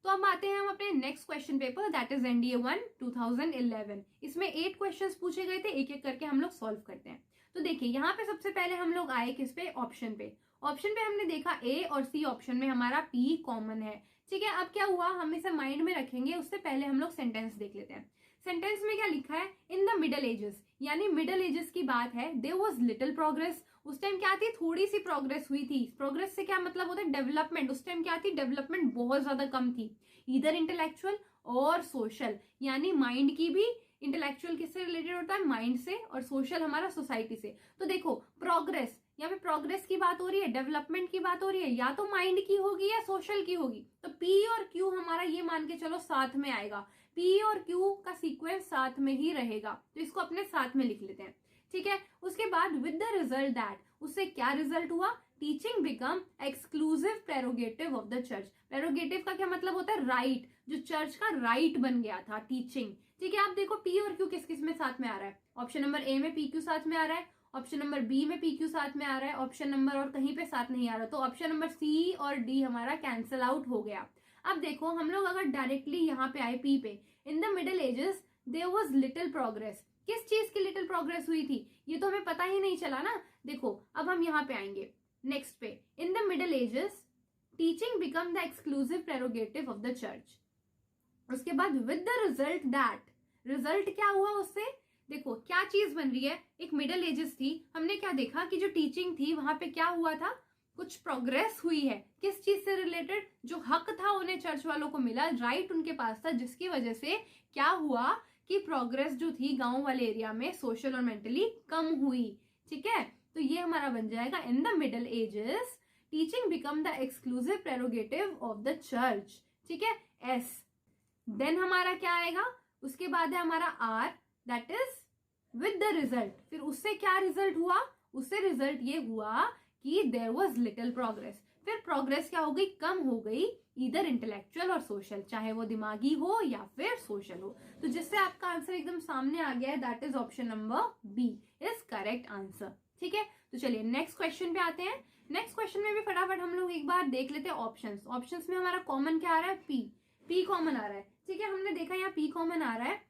तो अब आते हैं हम अपने next question paper, that is NDA 1 2011। इसमें 8 क्वेश्चंस पूछे गए थे, एक एक करके हम लोग सॉल्व करते हैं। तो देखिए यहाँ पे सबसे पहले हम लोग आए किस पे, ऑप्शन पे। ऑप्शन पे हमने देखा ए और सी ऑप्शन में हमारा पी कॉमन है। ठीक है, अब क्या हुआ, हम इसे माइंड में रखेंगे, उससे पहले हम लोग सेंटेंस देख लेते हैं। सेंटेंस में क्या लिखा है, इन द मिडल एजेस, यानी मिडल एजेस की बात है, देयर वाज लिटिल प्रोग्रेस, उस टाइम क्या थी, थोड़ी सी प्रोग्रेस हुई थी। प्रोग्रेस से क्या मतलब होता है, डेवलपमेंट, उस टाइम क्या थी, डेवलपमेंट बहुत ज्यादा कम थी, इधर इंटेलेक्चुअल और सोशल, यानी माइंड की भी, इंटेलेक्चुअल किससे रिलेटेड होता है, माइंड से, और सोशल हमारा सोसाइटी से। तो देखो प्रोग्रेस, यहाँ पे प्रोग्रेस की बात हो रही है, डेवलपमेंट की बात हो रही है, या तो माइंड की होगी या सोशल की होगी, तो पी और क्यू हमारा ये मान के चलो साथ में आएगा। पी और क्यू का सीक्वेंस साथ में ही रहेगा, तो इसको अपने साथ में लिख लेते हैं, ठीक है। उसके बाद विद द रिजल्ट दैट, उससे क्या रिजल्ट हुआ, teaching become exclusive prerogative of the church. Prerogative का क्या मतलब होता है, राइट, जो चर्च का राइट बन गया था टीचिंग, ठीक है। आप देखो पी और क्यू किस किस में साथ में आ रहा है, ऑप्शन नंबर ए में पी क्यू साथ में आ रहा है, ऑप्शन नंबर बी में पी क्यू साथ में आ रहा है, ऑप्शन नंबर और कहीं पे साथ नहीं आ रहा, तो ऑप्शन नंबर सी और डी हमारा कैंसिल आउट हो गया। अब देखो हम लोग अगर डायरेक्टली यहाँ पे आए पी पे, in the middle ages there was little progress. किस चीज की लिटिल प्रोग्रेस हुई थी, ये तो हमें पता ही नहीं चला ना। देखो अब हम यहाँ पे आएंगे नेक्स्ट पे, in the middle edges teaching become the exclusive prerogative of the church. उसके बाद with the result that, result क्या हुआ उससे, देखो क्या चीज बन रही है, एक मिडिल एजेस थी, हमने क्या देखा कि जो टीचिंग थी वहां पे क्या हुआ था, कुछ प्रोग्रेस हुई है, किस चीज से रिलेटेड, जो हक था उन्हें चर्च वालों को मिला, राइट उनके पास था, जिसकी वजह से क्या हुआ कि प्रोग्रेस जो थी गांव वाले एरिया में सोशल और मेंटली कम हुई, ठीक है। तो ये हमारा बन जाएगा इन the middle edges teaching become the exclusive prerogative of the church, ठीक है, एस। देन हमारा क्या आएगा, उसके बाद है हमारा R, that is with the result. फिर उससे क्या रिजल्ट हुआ, उससे रिजल्ट ये हुआ कि देयर वाज लिटिल प्रोग्रेस। फिर प्रोग्रेस क्या हो गई, कम हो गई, इधर इंटेलेक्चुअल और सोशल, चाहे वो दिमागी हो या फिर सोशल हो। तो जिससे आपका आंसर एकदम सामने आ गया है, that is option number B is correct answer, ठीक है। तो चलिए नेक्स्ट क्वेश्चन पे आते हैं। नेक्स्ट क्वेश्चन में भी फटाफट हम लोग एक बार देख लेते हैं ऑप्शंस। ऑप्शंस में हमारा कॉमन क्या आ रहा है, पी, पी कॉमन आ रहा है, ठीक है। हमने देखा यहाँ पी कॉमन आ रहा है,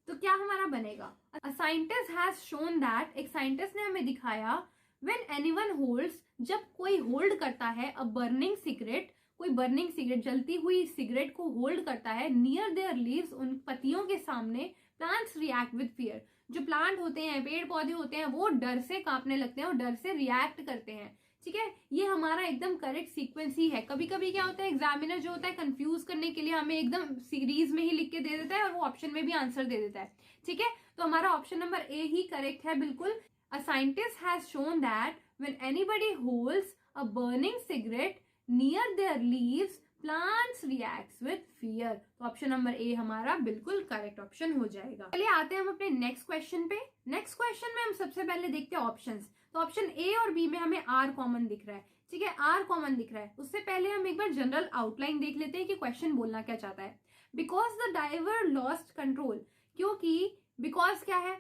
तो क्या हमारा बनेगा, a scientist has shown that, एक साइंटिस्ट ने हमें दिखाया, व्हेन एनीवन होल्ड्स, जब कोई होल्ड करता है, अ बर्निंग सिगरेट, कोई बर्निंग सिगरेट, जलती हुई सिगरेट को होल्ड करता है, नियर देयर लीव्स, उन पत्तियों के सामने, प्लांट्स रिएक्ट विद फियर, जो प्लांट होते हैं, पेड़ पौधे होते हैं, वो डर से कांपने लगते हैं और डर से रिएक्ट करते हैं, ठीक है। ये हमारा एकदम करेक्ट सीक्वेंस ही है। कभी कभी क्या होता है, एग्जामिनर जो होता है कंफ्यूज करने के लिए हमें एकदम सीरीज में ही लिख के दे देता है और वो ऑप्शन में भी आंसर दे देता है, ठीक है। तो हमारा ऑप्शन नंबर ए ही करेक्ट है बिल्कुल। A scientist has shown that when anybody holds a burning cigarette near there leaves, plants reacts with fear. तो ऑप्शन नंबर ए हमारा बिल्कुल करेक्ट ऑप्शन हो जाएगा। चलिए आते हैं हम अपने नेक्स्ट क्वेश्चन पे। नेक्स्ट क्वेश्चन में हम सबसे पहले देखते हैं ऑप्शंस। तो ऑप्शन ए और बी में हमें आर कॉमन दिख रहा है, ठीक है, आर कॉमन दिख रहा है। उससे पहले हम एक बार जनरल आउटलाइन देख लेते हैं कि क्वेश्चन बोलना क्या चाहता है। Because the driver lost control, क्योंकि बिकॉज क्या है,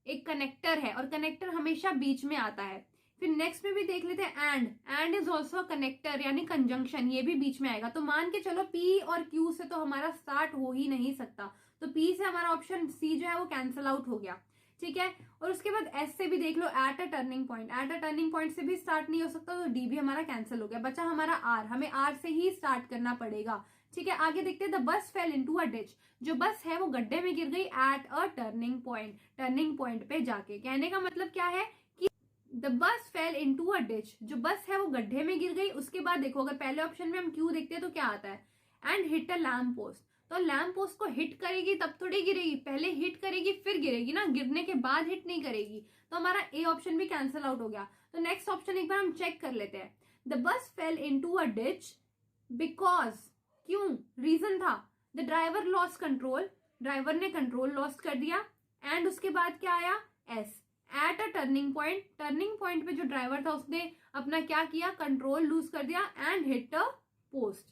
एक कनेक्टर है और कनेक्टर हमेशा बीच में आता है। फिर नेक्स्ट में भी देख लेते हैं एंड इज ऑल्सो कनेक्टर यानी कंजंक्शन, ये भी बीच में आएगा। तो मान के चलो पी और क्यू से तो हमारा स्टार्ट हो ही नहीं सकता, तो पी से हमारा ऑप्शन सी जो है वो कैंसिल आउट हो गया, ठीक है। और उसके बाद एस से भी देख लो, at a turning point, at a turning point से भी स्टार्ट नहीं हो सकता, तो डी भी हमारा कैंसिल हो गया। बचा हमारा आर, हमें आर से ही स्टार्ट करना पड़ेगा, ठीक है। आगे देखते हैं, the bus fail into a ditch, जो बस है वो गड्ढे में गिर गई eight a turning point, turning point पे जाके। कहने का मतलब क्या है कि the bus fail into a ditch, जो बस है वो गड्ढे में गिर गई। उसके बाद देखो अगर पहले ऑप्शन में हम क्यू देखते हैं तो क्या आता है, and hit a lamp post, तो लैम्प पोस्ट को हिट करेगी तब थोड़ी गिरेगी, पहले हिट करेगी फिर गिरेगी ना, गिरने के बाद हिट नहीं करेगी। तो हमारा ए ऑप्शन भी कैंसिल आउट हो गया। तो नेक्स्ट ऑप्शन एक बार हम चेक कर लेते हैं, the bus fail into a ditch because, क्यों, रीजन था, the driver loss control, driver ने कंट्रोल लॉस कर दिया। एंड उसके बाद क्या आया, S, eight a turning point, turning point पे जो ड्राइवर था उसने अपना क्या किया, कंट्रोल लूज कर दिया। And hit a post,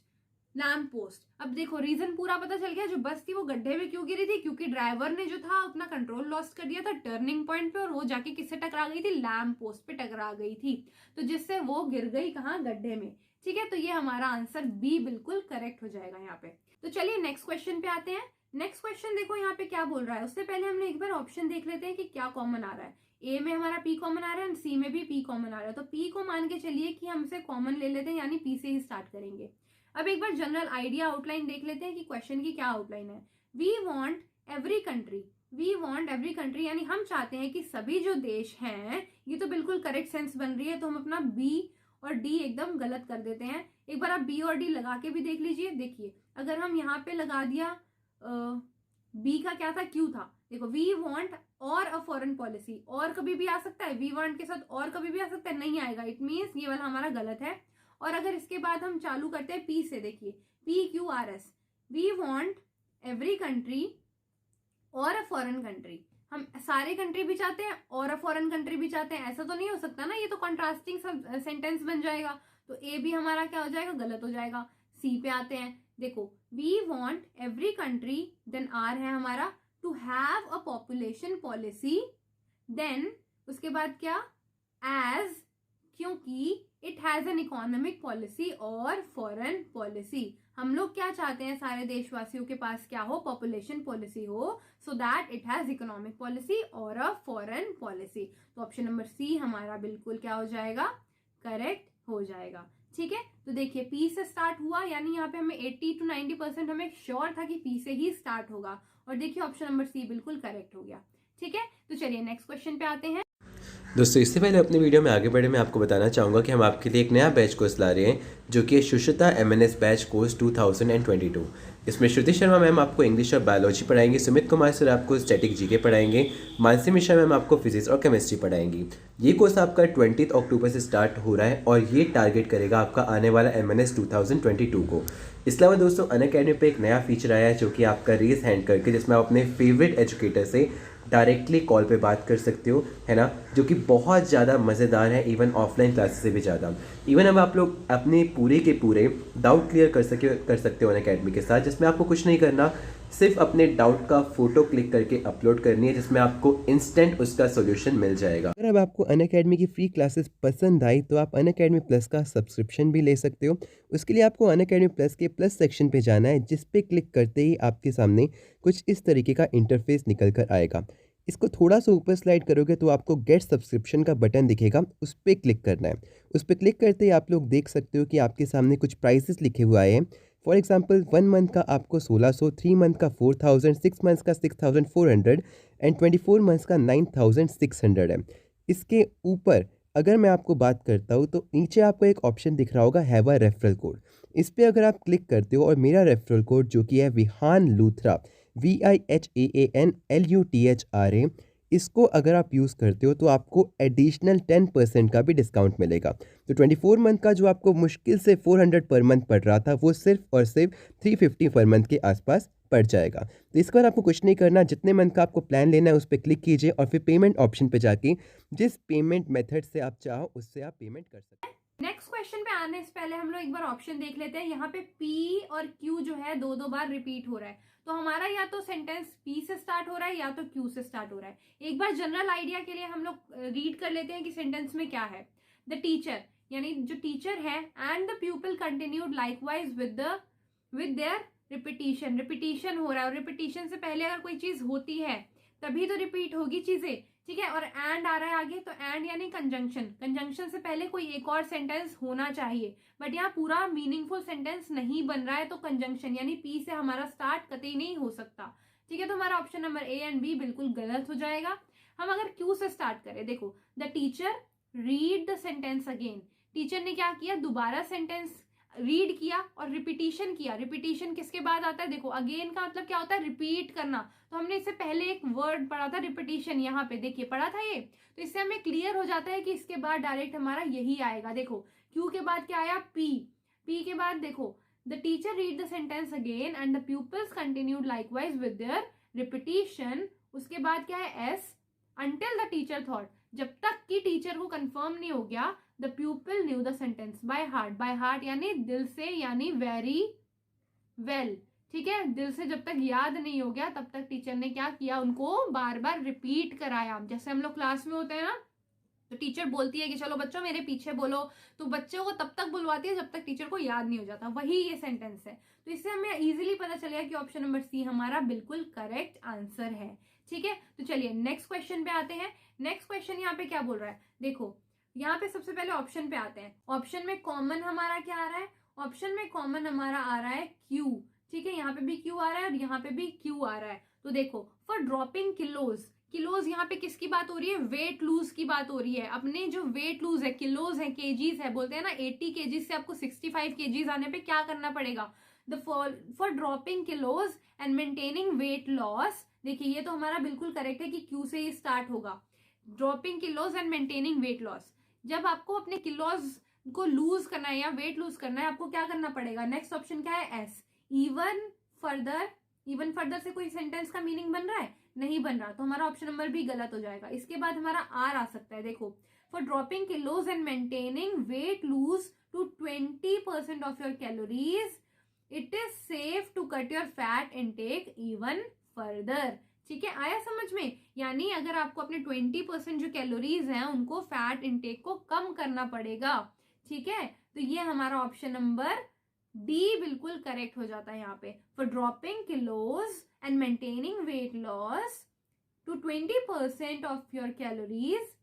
lamp post. अब देखो रीजन पूरा पता चल गया, जो बस थी वो गड्ढे में क्यों गिरी थी, क्योंकि ड्राइवर ने जो था अपना कंट्रोल लॉस कर दिया था टर्निंग पॉइंट पे, और वो जाके किससे टकरा गई थी, लैम्प पोस्ट पे टकरा गई थी, तो जिससे वो गिर गई कहाँ, गड्ढे में, ठीक है। तो ये हमारा आंसर बी बिल्कुल करेक्ट हो जाएगा यहाँ पे। तो चलिए नेक्स्ट क्वेश्चन पे आते हैं। नेक्स्ट क्वेश्चन देखो यहाँ पे क्या बोल रहा है, उससे पहले हमने एक बार ऑप्शन देख लेते हैं कि क्या कॉमन आ रहा है। ए में हमारा पी कॉमन आ रहा है, सी में भी पी कॉमन आ रहा है, तो पी को मान के चलिए कि हम इसे कॉमन ले लेते हैं, यानी पी से ही स्टार्ट करेंगे। अब एक बार जनरल आइडिया आउटलाइन देख लेते हैं कि क्वेश्चन की क्या आउटलाइन है। We want every country, we want every country यानी हम चाहते हैं कि सभी जो देश हैं, ये तो बिल्कुल करेक्ट सेंस बन रही है, तो हम अपना बी और डी एकदम गलत कर देते हैं। एक बार आप बी और डी लगा के भी देख लीजिए। देखिए अगर हम यहाँ पे लगा दिया, बी का क्या था, क्यू था, देखो वी वॉन्ट और अ फॉरेन पॉलिसी, और कभी भी आ सकता है, वी वॉन्ट के साथ और कभी भी आ सकता है, नहीं आएगा, इट मीन्स ये वाला हमारा गलत है। और अगर इसके बाद हम चालू करते हैं पी से, देखिए P Q R S, we want every country और अ फॉरेन कंट्री। हम सारे कंट्री भी चाहते हैं और अ फॉरेन कंट्री भी चाहते हैं, ऐसा तो नहीं हो सकता ना, ये तो कॉन्ट्रास्टिंग सेंटेंस बन जाएगा। तो ए भी हमारा क्या हो जाएगा, गलत हो जाएगा। सी पे आते हैं, देखो we want every country, then R है हमारा to have a population policy, then उसके बाद क्या, एज, क्योंकि it has an economic policy और फॉरेन पॉलिसी। हम लोग क्या चाहते हैं, सारे देशवासियों के पास क्या हो, पॉपुलेशन पॉलिसी हो, so that it has economic policy और अ फॉरेन पॉलिसी। तो ऑप्शन नंबर सी हमारा बिल्कुल क्या हो जाएगा, करेक्ट हो जाएगा। ठीक है, तो देखिए पी से स्टार्ट हुआ, यानी यहाँ पे हमें 80 to 90% हमें श्योर था कि पी से ही स्टार्ट होगा, और देखिए ऑप्शन नंबर सी बिल्कुल करेक्ट हो गया। ठीक है, तो चलिए नेक्स्ट क्वेश्चन पे आते हैं। दोस्तों इससे पहले अपनी वीडियो में आगे बढ़े मैं आपको बताना चाहूँगा कि हम आपके लिए एक नया बैच कोर्स ला रहे हैं जो कि सुश्रुता MNS बैच कोर्स 2022। इसमें श्रुति शर्मा मैम आपको इंग्लिश और बायोलॉजी पढ़ाएंगे, सुमित कुमार सर आपको स्टैटिक जीके पढ़ाएंगे, मानसी मिश्रा मैम आपको फिजिक्स और केमिस्ट्री पढ़ाएंगी। ये कोर्स आपका 20 अक्टूबर से स्टार्ट हो रहा है और ये टारगेट करेगा आपका आने वाला MNS 2022 को। इसके अलावा दोस्तों अनअकैडमी पे एक नया फीचर आया है जो कि आपका रेज हैंड करके, जिसमें आप अपने फेवरेट एजुकेटर से डायरेक्टली कॉल पे बात कर सकते हो, है ना, जो कि बहुत ज़्यादा मज़ेदार है, इवन ऑफलाइन क्लासेस से भी ज़्यादा। इवन अब आप लोग अपने पूरे के पूरे डाउट क्लियर कर सकते हो अनअकैडमी के साथ, जिसमें आपको कुछ नहीं करना, सिर्फ अपने डाउट का फोटो क्लिक करके अपलोड करनी है, जिसमें आपको इंस्टेंट उसका सोल्यूशन मिल जाएगा। अगर अब आपको अनअकैडमी की फ्री क्लासेस पसंद आई तो आप अनअकैडमी प्लस का सब्सक्रिप्शन भी ले सकते हो। उसके लिए आपको अनअकैडमी प्लस के प्लस सेक्शन पे जाना है, जिस पे क्लिक करते ही आपके सामने कुछ इस तरीके का इंटरफेस निकल कर आएगा। इसको थोड़ा सा ऊपर स्लाइड करोगे तो आपको गेट सब्सक्रिप्शन का बटन दिखेगा, उस पर क्लिक करना है। उस पर क्लिक करते ही आप लोग देख सकते हो कि आपके सामने कुछ प्राइसेस लिखे हुए आए हैं। फॉर एग्जांपल 1 मंथ का आपको 1600, 3 मंथ का 4000, 6 मंथ्स का 6400 एंड 24 मंथ्स का 9600 है। इसके ऊपर अगर मैं आपको बात करता हूँ तो नीचे आपको एक ऑप्शन दिख रहा होगा, हैव अ रेफरल कोड। इस पर अगर आप क्लिक करते हो और मेरा रेफरल कोड जो कि है विहान लूथरा, VIHAANLUTHRA, इसको अगर आप यूज़ करते हो तो आपको एडिशनल 10% का भी डिस्काउंट मिलेगा। तो 24 मंथ का जो आपको मुश्किल से 400 पर मंथ पड़ रहा था, वो सिर्फ और सिर्फ 350 पर मंथ के आसपास पड़ जाएगा। तो इसके बाद आपको कुछ नहीं करना, जितने मंथ का आपको प्लान लेना है उस पर क्लिक कीजिए और फिर पेमेंट ऑप्शन पे जाके जिस पेमेंट मेथड से आप चाहो उससे आप पेमेंट कर सकते हैं। नेक्स्ट क्वेश्चन पे आने से पहले हम लोग एक बार ऑप्शन देख लेते हैं। यहाँ पे P और Q जो है दो बार रिपीट हो रहा है, तो हमारा या तो सेंटेंस P से स्टार्ट हो रहा है या तो Q से स्टार्ट हो रहा है। एक बार जनरल आइडिया के लिए हम लोग रीड कर लेते हैं कि सेंटेंस में क्या है। द टीचर, यानी जो टीचर है, and the प्यूपिल continued likewise with their repetition. Repetition हो रहा है, और रिपीटिशन से पहले अगर कोई चीज होती है तभी तो रिपीट होगी चीजें, ठीक है। और एंड आ रहा है आगे, तो एंड यानी कंजंक्शन, कंजंक्शन से पहले कोई एक और सेंटेंस होना चाहिए, बट यहाँ पूरा मीनिंगफुल सेंटेंस नहीं बन रहा है, तो कंजंक्शन यानी पी से हमारा स्टार्ट कतई नहीं हो सकता, ठीक है। तो हमारा option number A and B बिल्कुल गलत हो जाएगा। हम अगर क्यू से स्टार्ट करें, देखो the teacher read the sentence again. Teacher ने क्या किया, दोबारा सेंटेंस रीड किया और रिपीटिशन किया। रिपीटिशन किसके बाद आता है, देखो अगेन का मतलब क्या होता है, रिपीट करना। तो हमने इससे पहले एक वर्ड पढ़ा था रिपीटिशन, यहाँ पे देखिए पढ़ा था ये, तो इससे हमें क्लियर हो जाता है कि इसके बाद डायरेक्ट हमारा यही आएगा। देखो क्यू के बाद क्या आया, पी। पी के बाद देखो the teacher read the sentence again and the pupils continued likewise with their repetition. उसके बाद क्या है, S, until the teacher thought, जब तक कि टीचर को कंफर्म नहीं हो गया, the प्यूपिल new the sentence by heart. By heart यानी दिल से, यानी वेरी वेल, ठीक है। दिल से जब तक याद नहीं हो गया तब तक टीचर ने क्या किया, उनको बार बार रिपीट कराया। जैसे हम लोग क्लास में होते हैं ना, तो टीचर बोलती है कि चलो बच्चों मेरे पीछे बोलो, तो बच्चों को तब तक बुलवाती है जब तक टीचर को याद नहीं हो जाता, वही ये सेंटेंस है। तो इससे हमें इजीली पता चल गया कि ऑप्शन नंबर सी हमारा बिल्कुल करेक्ट आंसर है, ठीक है। तो चलिए नेक्स्ट क्वेश्चन पे आते हैं। नेक्स्ट क्वेश्चन यहाँ पे क्या बोल रहा है, देखो यहाँ पे सबसे पहले ऑप्शन पे आते हैं। ऑप्शन में कॉमन हमारा क्या आ रहा है, ऑप्शन में कॉमन हमारा आ रहा है क्यू, ठीक है। यहाँ पे भी क्यू आ रहा है और यहाँ पे भी क्यू आ रहा है। तो देखो फॉर ड्रॉपिंग किलोज, किलोज यहाँ पे किसकी बात हो रही है, वेट लूज की बात हो रही है। अपने जो वेट लूज है, किलोज है, केजीज है, बोलते हैं ना 80 केजीज से आपको 65 केजीज आने पे क्या करना पड़ेगा, the for dropping kilos and maintaining weight loss. देखिए ये तो हमारा बिल्कुल करेक्ट है कि क्यू से ही स्टार्ट होगा, dropping kilos and maintaining weight loss. जब आपको अपने किलोज को लूज करना है या वेट लूज करना है, आपको क्या करना पड़ेगा, नेक्स्ट ऑप्शन क्या है, S, even further even further से कोई सेंटेंस का मीनिंग बन रहा है? नहीं बन रहा, तो हमारा ऑप्शन नंबर बी गलत हो जाएगा। इसके बाद हमारा आर आ सकता है। देखो, for dropping kilos and maintaining weight lose to 20% of your calories it is safe to cut your fat intake even further. ठीक है, आया समझ में? यानी अगर आपको अपने 20% जो कैलोरीज हैं उनको फैट इनटेक को कम करना पड़ेगा। ठीक है, तो ये हमारा ऑप्शन नंबर डी बिल्कुल करेक्ट हो जाता है यहाँ पे। For dropping kilos and maintaining weight loss to 20% of your calories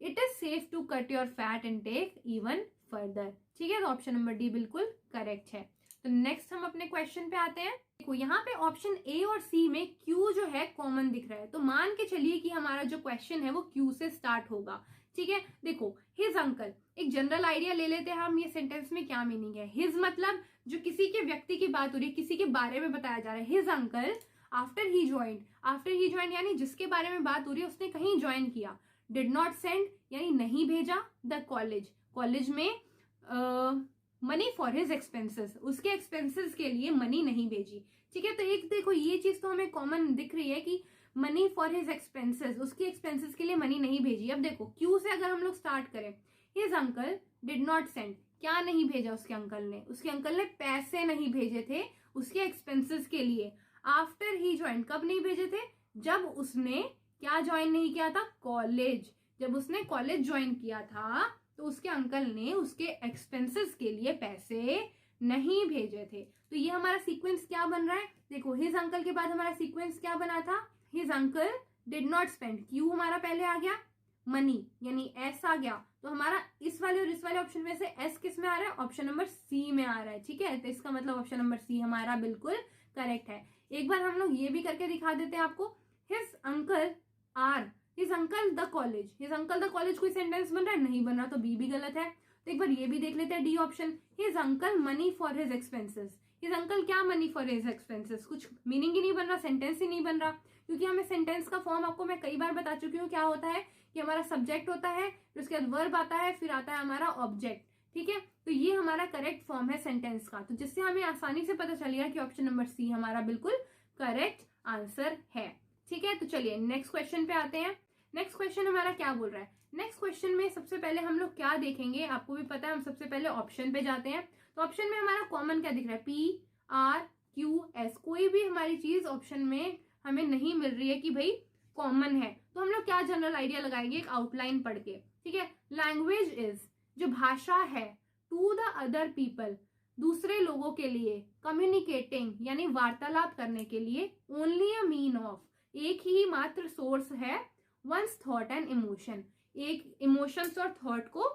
it is safe to cut your fat intake even further. ठीक है, तो ऑप्शन नंबर डी बिल्कुल करेक्ट है। तो नेक्स्ट हम अपने क्वेश्चन पे आते हैं। देखो, यहाँ पे ऑप्शन ए और सी में क्यू जो है कॉमन दिख रहा है, तो मान के चलिए कि हमारा जो क्वेश्चन है वो क्यू से स्टार्ट होगा। ठीक है, देखो, हिज अंकल, एक जनरल आइडिया ले लेते हैं हम, ये सेंटेंस में क्या मीनिंग है। हिज मतलब जो किसी के व्यक्ति की बात हो रही है, किसी के बारे में बताया जा रहा है। His uncle after he joined यानी जिसके बारे में बात हो रही है उसने कहीं ज्वाइन किया। डिड नॉट सेंड यानी नहीं भेजा द कॉलेज में मनी फॉर हिज एक्सपेंसेस, उसके एक्सपेंसेस के लिए मनी नहीं भेजी। ठीक है, तो एक देखो ये चीज तो हमें कॉमन दिख रही है कि मनी फॉर हिज एक्सपेंसेस, उसके एक्सपेंसेस के लिए मनी नहीं भेजी। अब देखो क्यू से अगर हम लोग स्टार्ट करें, his uncle did not send, क्या नहीं भेजा उसके अंकल ने पैसे नहीं भेजे थे उसके एक्सपेंसेस के लिए। आफ्टर ही ज्वाइन, कब नहीं भेजे थे? जब उसने क्या ज्वाइन नहीं किया था? कॉलेज। जब उसने कॉलेज ज्वाइन किया था तो उसके अंकल ने उसके एक्सपेंसेस के लिए पैसे नहीं भेजे थे। तो ये हमारा सीक्वेंस क्या बन रहा है? देखो, हिज अंकल के बाद हमारा सीक्वेंस क्या बना था? His uncle did not spend, Q हमारा पहले आ गया, मनी यानी एस आ गया। तो हमारा इस वाले और इस वाले ऑप्शन में से एस किस में आ रहा है? ऑप्शन नंबर सी में आ रहा है। ठीक है, तो इसका मतलब ऑप्शन नंबर सी हमारा बिल्कुल करेक्ट है। एक बार हम लोग ये भी करके दिखा देते हैं आपको। His uncle R his uncle the college कोई सेंटेंस बन रहा है? नहीं बन रहा, तो बी भी गलत है। तो एक बार ये भी देख लेते हैं, D option. His uncle money for his expenses, his uncle क्या मनी फॉर हिज एक्सपेंसेस? कुछ मीनिंग ही नहीं बन रहा, सेंटेंस ही नहीं बन रहा। क्योंकि हमें सेंटेंस का फॉर्म आपको मैं कई बार बता चुकी हूँ क्या होता है कि हमारा सब्जेक्ट होता है, फिर उसके बाद वर्ब आता है, फिर आता है हमारा ऑब्जेक्ट। ठीक है, तो ये हमारा करेक्ट फॉर्म है सेंटेंस का, तो जिससे हमें आसानी से पता चल गया कि ऑप्शन नंबर सी हमारा बिल्कुल करेक्ट आंसर है। ठीक है, तो चलिए नेक्स्ट क्वेश्चन पे आते हैं। नेक्स्ट क्वेश्चन हमारा क्या बोल रहा है? नेक्स्ट क्वेश्चन में सबसे पहले हम लोग क्या देखेंगे, आपको भी पता है, हम सबसे पहले ऑप्शन पे जाते हैं। तो ऑप्शन में हमारा कॉमन क्या दिख रहा है? पी आर क्यू एस, कोई भी हमारी चीज ऑप्शन में हमें नहीं मिल रही है कि भाई कॉमन है। तो हम लोग क्या जनरल आइडिया लगाएंगे, एक आउटलाइन पढ़ के। ठीक है, लैंग्वेज इज, जो भाषा है, टू द अदर पीपल, दूसरे लोगों के लिए, कम्युनिकेटिंग यानी वार्तालाप करने के लिए, ओनली अ मीन ऑफ, एक ही मात्र सोर्स है, वंस थॉट एंड इमोशन, एक इमोशंस और थॉट को,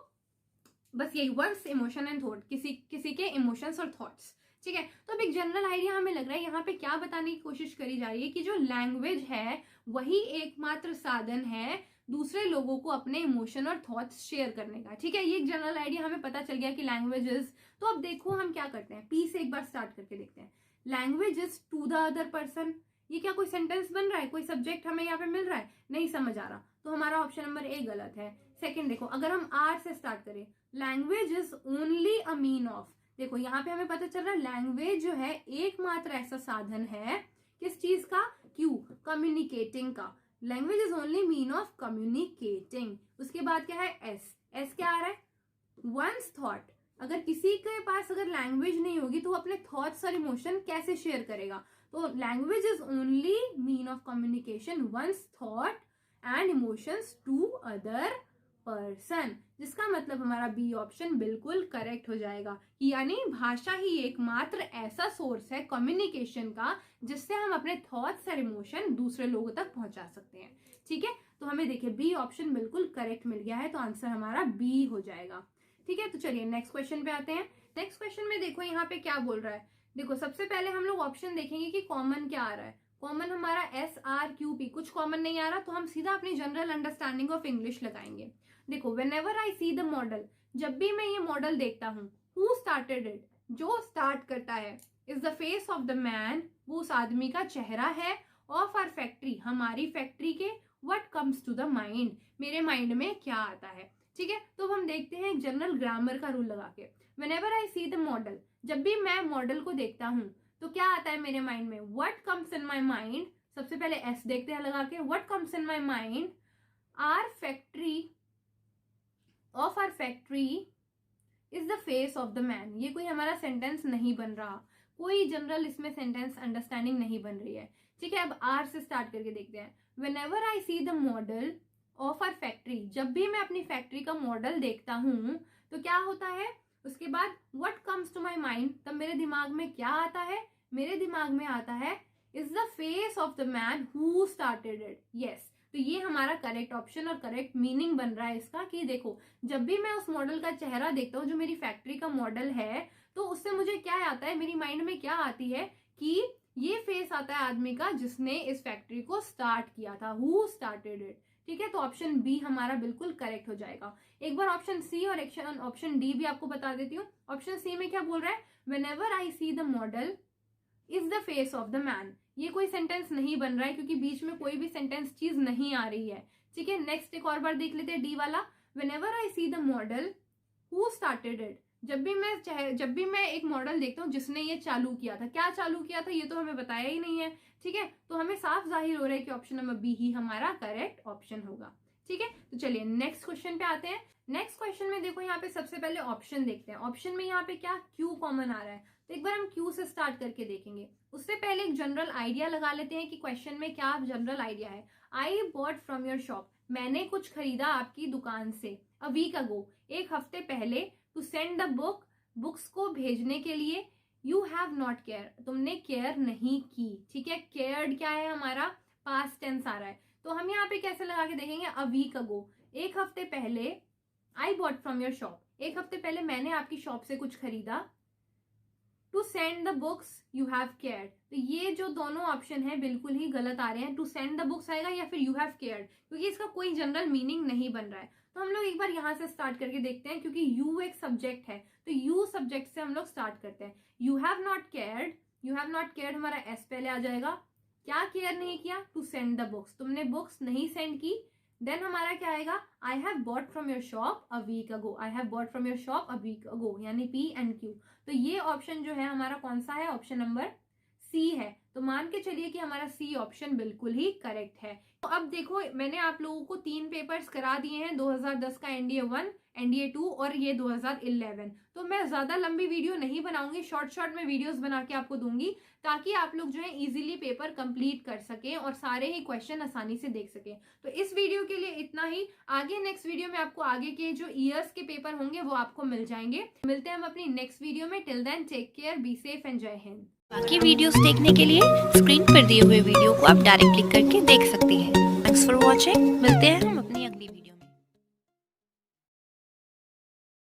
बस यही, वंस इमोशन एंड थॉट, किसी के इमोशंस और थॉट्स। ठीक है, तो अब एक जनरल आइडिया हमें लग रहा है यहाँ पे क्या बताने की कोशिश करी जा रही है कि जो लैंग्वेज है वही एकमात्र साधन है दूसरे लोगों को अपने इमोशन और थॉट्स शेयर करने का। ठीक है, ये एक जनरल आइडिया हमें पता चल गया कि लैंग्वेज इज। तो अब देखो हम क्या करते हैं, पी से एक बार स्टार्ट करके देखते हैं। Language is to the other person, ये क्या कोई सेंटेंस बन रहा है? कोई सब्जेक्ट हमें यहाँ पे मिल रहा है? नहीं समझ आ रहा, तो हमारा ऑप्शन नंबर ए गलत है। सेकंड देखो, अगर हम आर से स्टार्ट करें, language is only a mean of, देखो यहाँ पे हमें पता चल रहा है लैंग्वेज जो है एकमात्र ऐसा साधन है, किस चीज का? क्यू, कम्युनिकेटिंग का। Language is only mean of communicating. उसके बाद क्या है? एस, एस क्या आ रहा है? वंस थॉट, अगर किसी के पास अगर लैंग्वेज नहीं होगी तो वो अपने थॉट्स और इमोशन कैसे शेयर करेगा? तो language is only mean of communication one's thought and emotions to other person, जिसका मतलब हमारा बी ऑप्शन बिल्कुल करेक्ट हो जाएगा कि यानी भाषा ही एकमात्र ऐसा सोर्स है कम्युनिकेशन का जिससे हम अपने थॉट्स और इमोशन दूसरे लोगों तक पहुंचा सकते हैं। ठीक है, तो हमें देखिए बी ऑप्शन बिल्कुल करेक्ट मिल गया है, तो आंसर हमारा बी हो जाएगा। ठीक है, तो चलिए नेक्स्ट क्वेश्चन पे आते हैं। नेक्स्ट क्वेश्चन में देखो यहाँ पे क्या बोल रहा है। देखो सबसे पहले हम लोग ऑप्शन देखेंगे कि कॉमन क्या आ रहा है। कॉमन हमारा एस आर क्यू पी, कुछ कॉमन नहीं आ रहा, तो हम सीधा अपनी जनरल अंडरस्टैंडिंग ऑफ इंग्लिश लगाएंगे। देखो whenever I see the model, जब भी मैं ये मॉडल देखता हूँ, हु स्टार्टेड इट, जो स्टार्ट करता है, is the face of the man, वो उस आदमी का चेहरा है, ऑफ आर फैक्ट्री, हमारी फैक्ट्री के, what comes to the mind, मेरे माइंड में क्या आता है। ठीक है, तो हम देखते हैं एक जनरल ग्रामर का रूल लगा के। Whenever I see the model, जब भी मैं मॉडल को देखता हूँ, तो क्या आता है मेरे माइंड में, what comes in my mind, सबसे पहले एस देखते हैं लगा के, what comes in my mind, our factory is the face of the man. ये कोई हमारा सेंटेंस नहीं बन रहा, कोई जनरल इसमें सेंटेंस अंडरस्टैंडिंग नहीं बन रही है। ठीक है, अब आर से स्टार्ट करके देखते हैं। Whenever I see the model of our factory, जब भी मैं अपनी फैक्ट्री का मॉडल देखता हूं तो क्या होता है, उसके बाद what comes to my mind, तब मेरे दिमाग में क्या आता है, मेरे दिमाग में आता है is the face of the man who started it. Yes, तो ये हमारा करेक्ट ऑप्शन और करेक्ट मीनिंग बन रहा है इसका कि देखो, जब भी मैं उस मॉडल का चेहरा देखता हूँ जो मेरी फैक्ट्री का मॉडल है, तो उससे मुझे क्या आता है, मेरी माइंड में क्या आती है कि ये फेस आता है आदमी का जिसने इस फैक्ट्री को स्टार्ट किया था, हु स्टार्टेड इट। ठीक है, तो ऑप्शन बी हमारा बिल्कुल करेक्ट हो जाएगा। एक बार ऑप्शन सी और ऑप्शन डी भी आपको बता देती हूँ। ऑप्शन सी में क्या बोल रहा है, whenever I see the model is the face of the man. ये कोई सेंटेंस नहीं बन रहा है क्योंकि बीच में कोई भी सेंटेंस चीज नहीं आ रही है। ठीक है, नेक्स्ट एक और बार देख लेते हैं डी वाला, whenever I see the model who started it. जब भी मैं एक मॉडल देखता हूँ जिसने ये चालू किया था, क्या चालू किया था ये तो हमें बताया ही नहीं है। ठीक है, तो हमें साफ जाहिर हो रहा है कि ऑप्शन नंबर बी ही हमारा करेक्ट ऑप्शन होगा। ठीक है, तो चलिए नेक्स्ट क्वेश्चन पे आते हैं। नेक्स्ट क्वेश्चन में देखो, यहाँ पे सबसे पहले ऑप्शन देखते हैं। ऑप्शन में यहाँ पे क्या क्यू कॉमन आ रहा है, तो एक बार हम क्यू से स्टार्ट करके देखेंगे। उससे पहले एक जनरल आइडिया लगा लेते हैं कि क्वेश्चन में क्या जनरल आइडिया है। आई बॉट फ्रॉम योर शॉप, मैंने कुछ खरीदा आपकी दुकान से, अ वीक अगो, एक हफ्ते पहले, to send the book, books को भेजने के लिए, यू हैव नॉट केयर, तुमने केयर नहीं की। ठीक है, केयर्ड क्या है हमारा, पास्ट टेंस आ रहा है, तो हम यहाँ पे कैसे लगा के देखेंगे, अ वीक अगो, एक हफ्ते पहले, I bought from your shop, एक हफ्ते पहले मैंने आपकी शॉप से कुछ खरीदा, to send the books you have cared. तो ये जो दोनों ऑप्शन है बिल्कुल ही गलत आ रहे हैं। टू सेंड द बुक्स आएगा या फिर यू हैव केयर्ड, क्योंकि इसका कोई जनरल मीनिंग नहीं बन रहा है। तो हम लोग एक बार यहाँ से स्टार्ट करके देखते हैं, क्योंकि यू एक सब्जेक्ट है तो यू सब्जेक्ट से हम लोग स्टार्ट करते हैं। यू हैव नॉट केयर्ड हमारा एस पहले आ जाएगा। क्या केयर नहीं किया, टू सेंड द बुक्स, तुमने बुक्स नहीं सेंड की। देन हमारा क्या आएगा, I have bought from your shop a week ago, I have bought from your shop a week ago, यानी पी एंड क्यू। तो ये ऑप्शन जो है हमारा कौन सा है, ऑप्शन नंबर सी है। तो मान के चलिए कि हमारा सी ऑप्शन बिल्कुल ही करेक्ट है। तो अब देखो, मैंने आप लोगों को 3 पेपर्स करा दिए हैं, 2010 का एनडीए 1, एनडीए 2 और ये 2011। तो मैं ज्यादा लंबी वीडियो नहीं बनाऊंगी, शॉर्ट में वीडियोस बना के आपको दूंगी, ताकि आप लोग जो है इजीली पेपर कंप्लीट कर सकें और सारे ही क्वेश्चन आसानी से देख सकें। तो इस वीडियो के लिए इतना ही। आगे नेक्स्ट वीडियो में आपको आगे के जो ईयर्स के पेपर होंगे वो आपको मिल जाएंगे। मिलते हैं हम अपनी नेक्स्ट वीडियो में। Till then take care, be safe and जय हिंद। बाकी वीडियोस देखने के लिए स्क्रीन पर दिए हुए वीडियो को आप डायरेक्ट क्लिक करके देख सकती हैं। थैंक्स फॉर वॉचिंग, मिलते हैं हम अपनी अगली वीडियो में।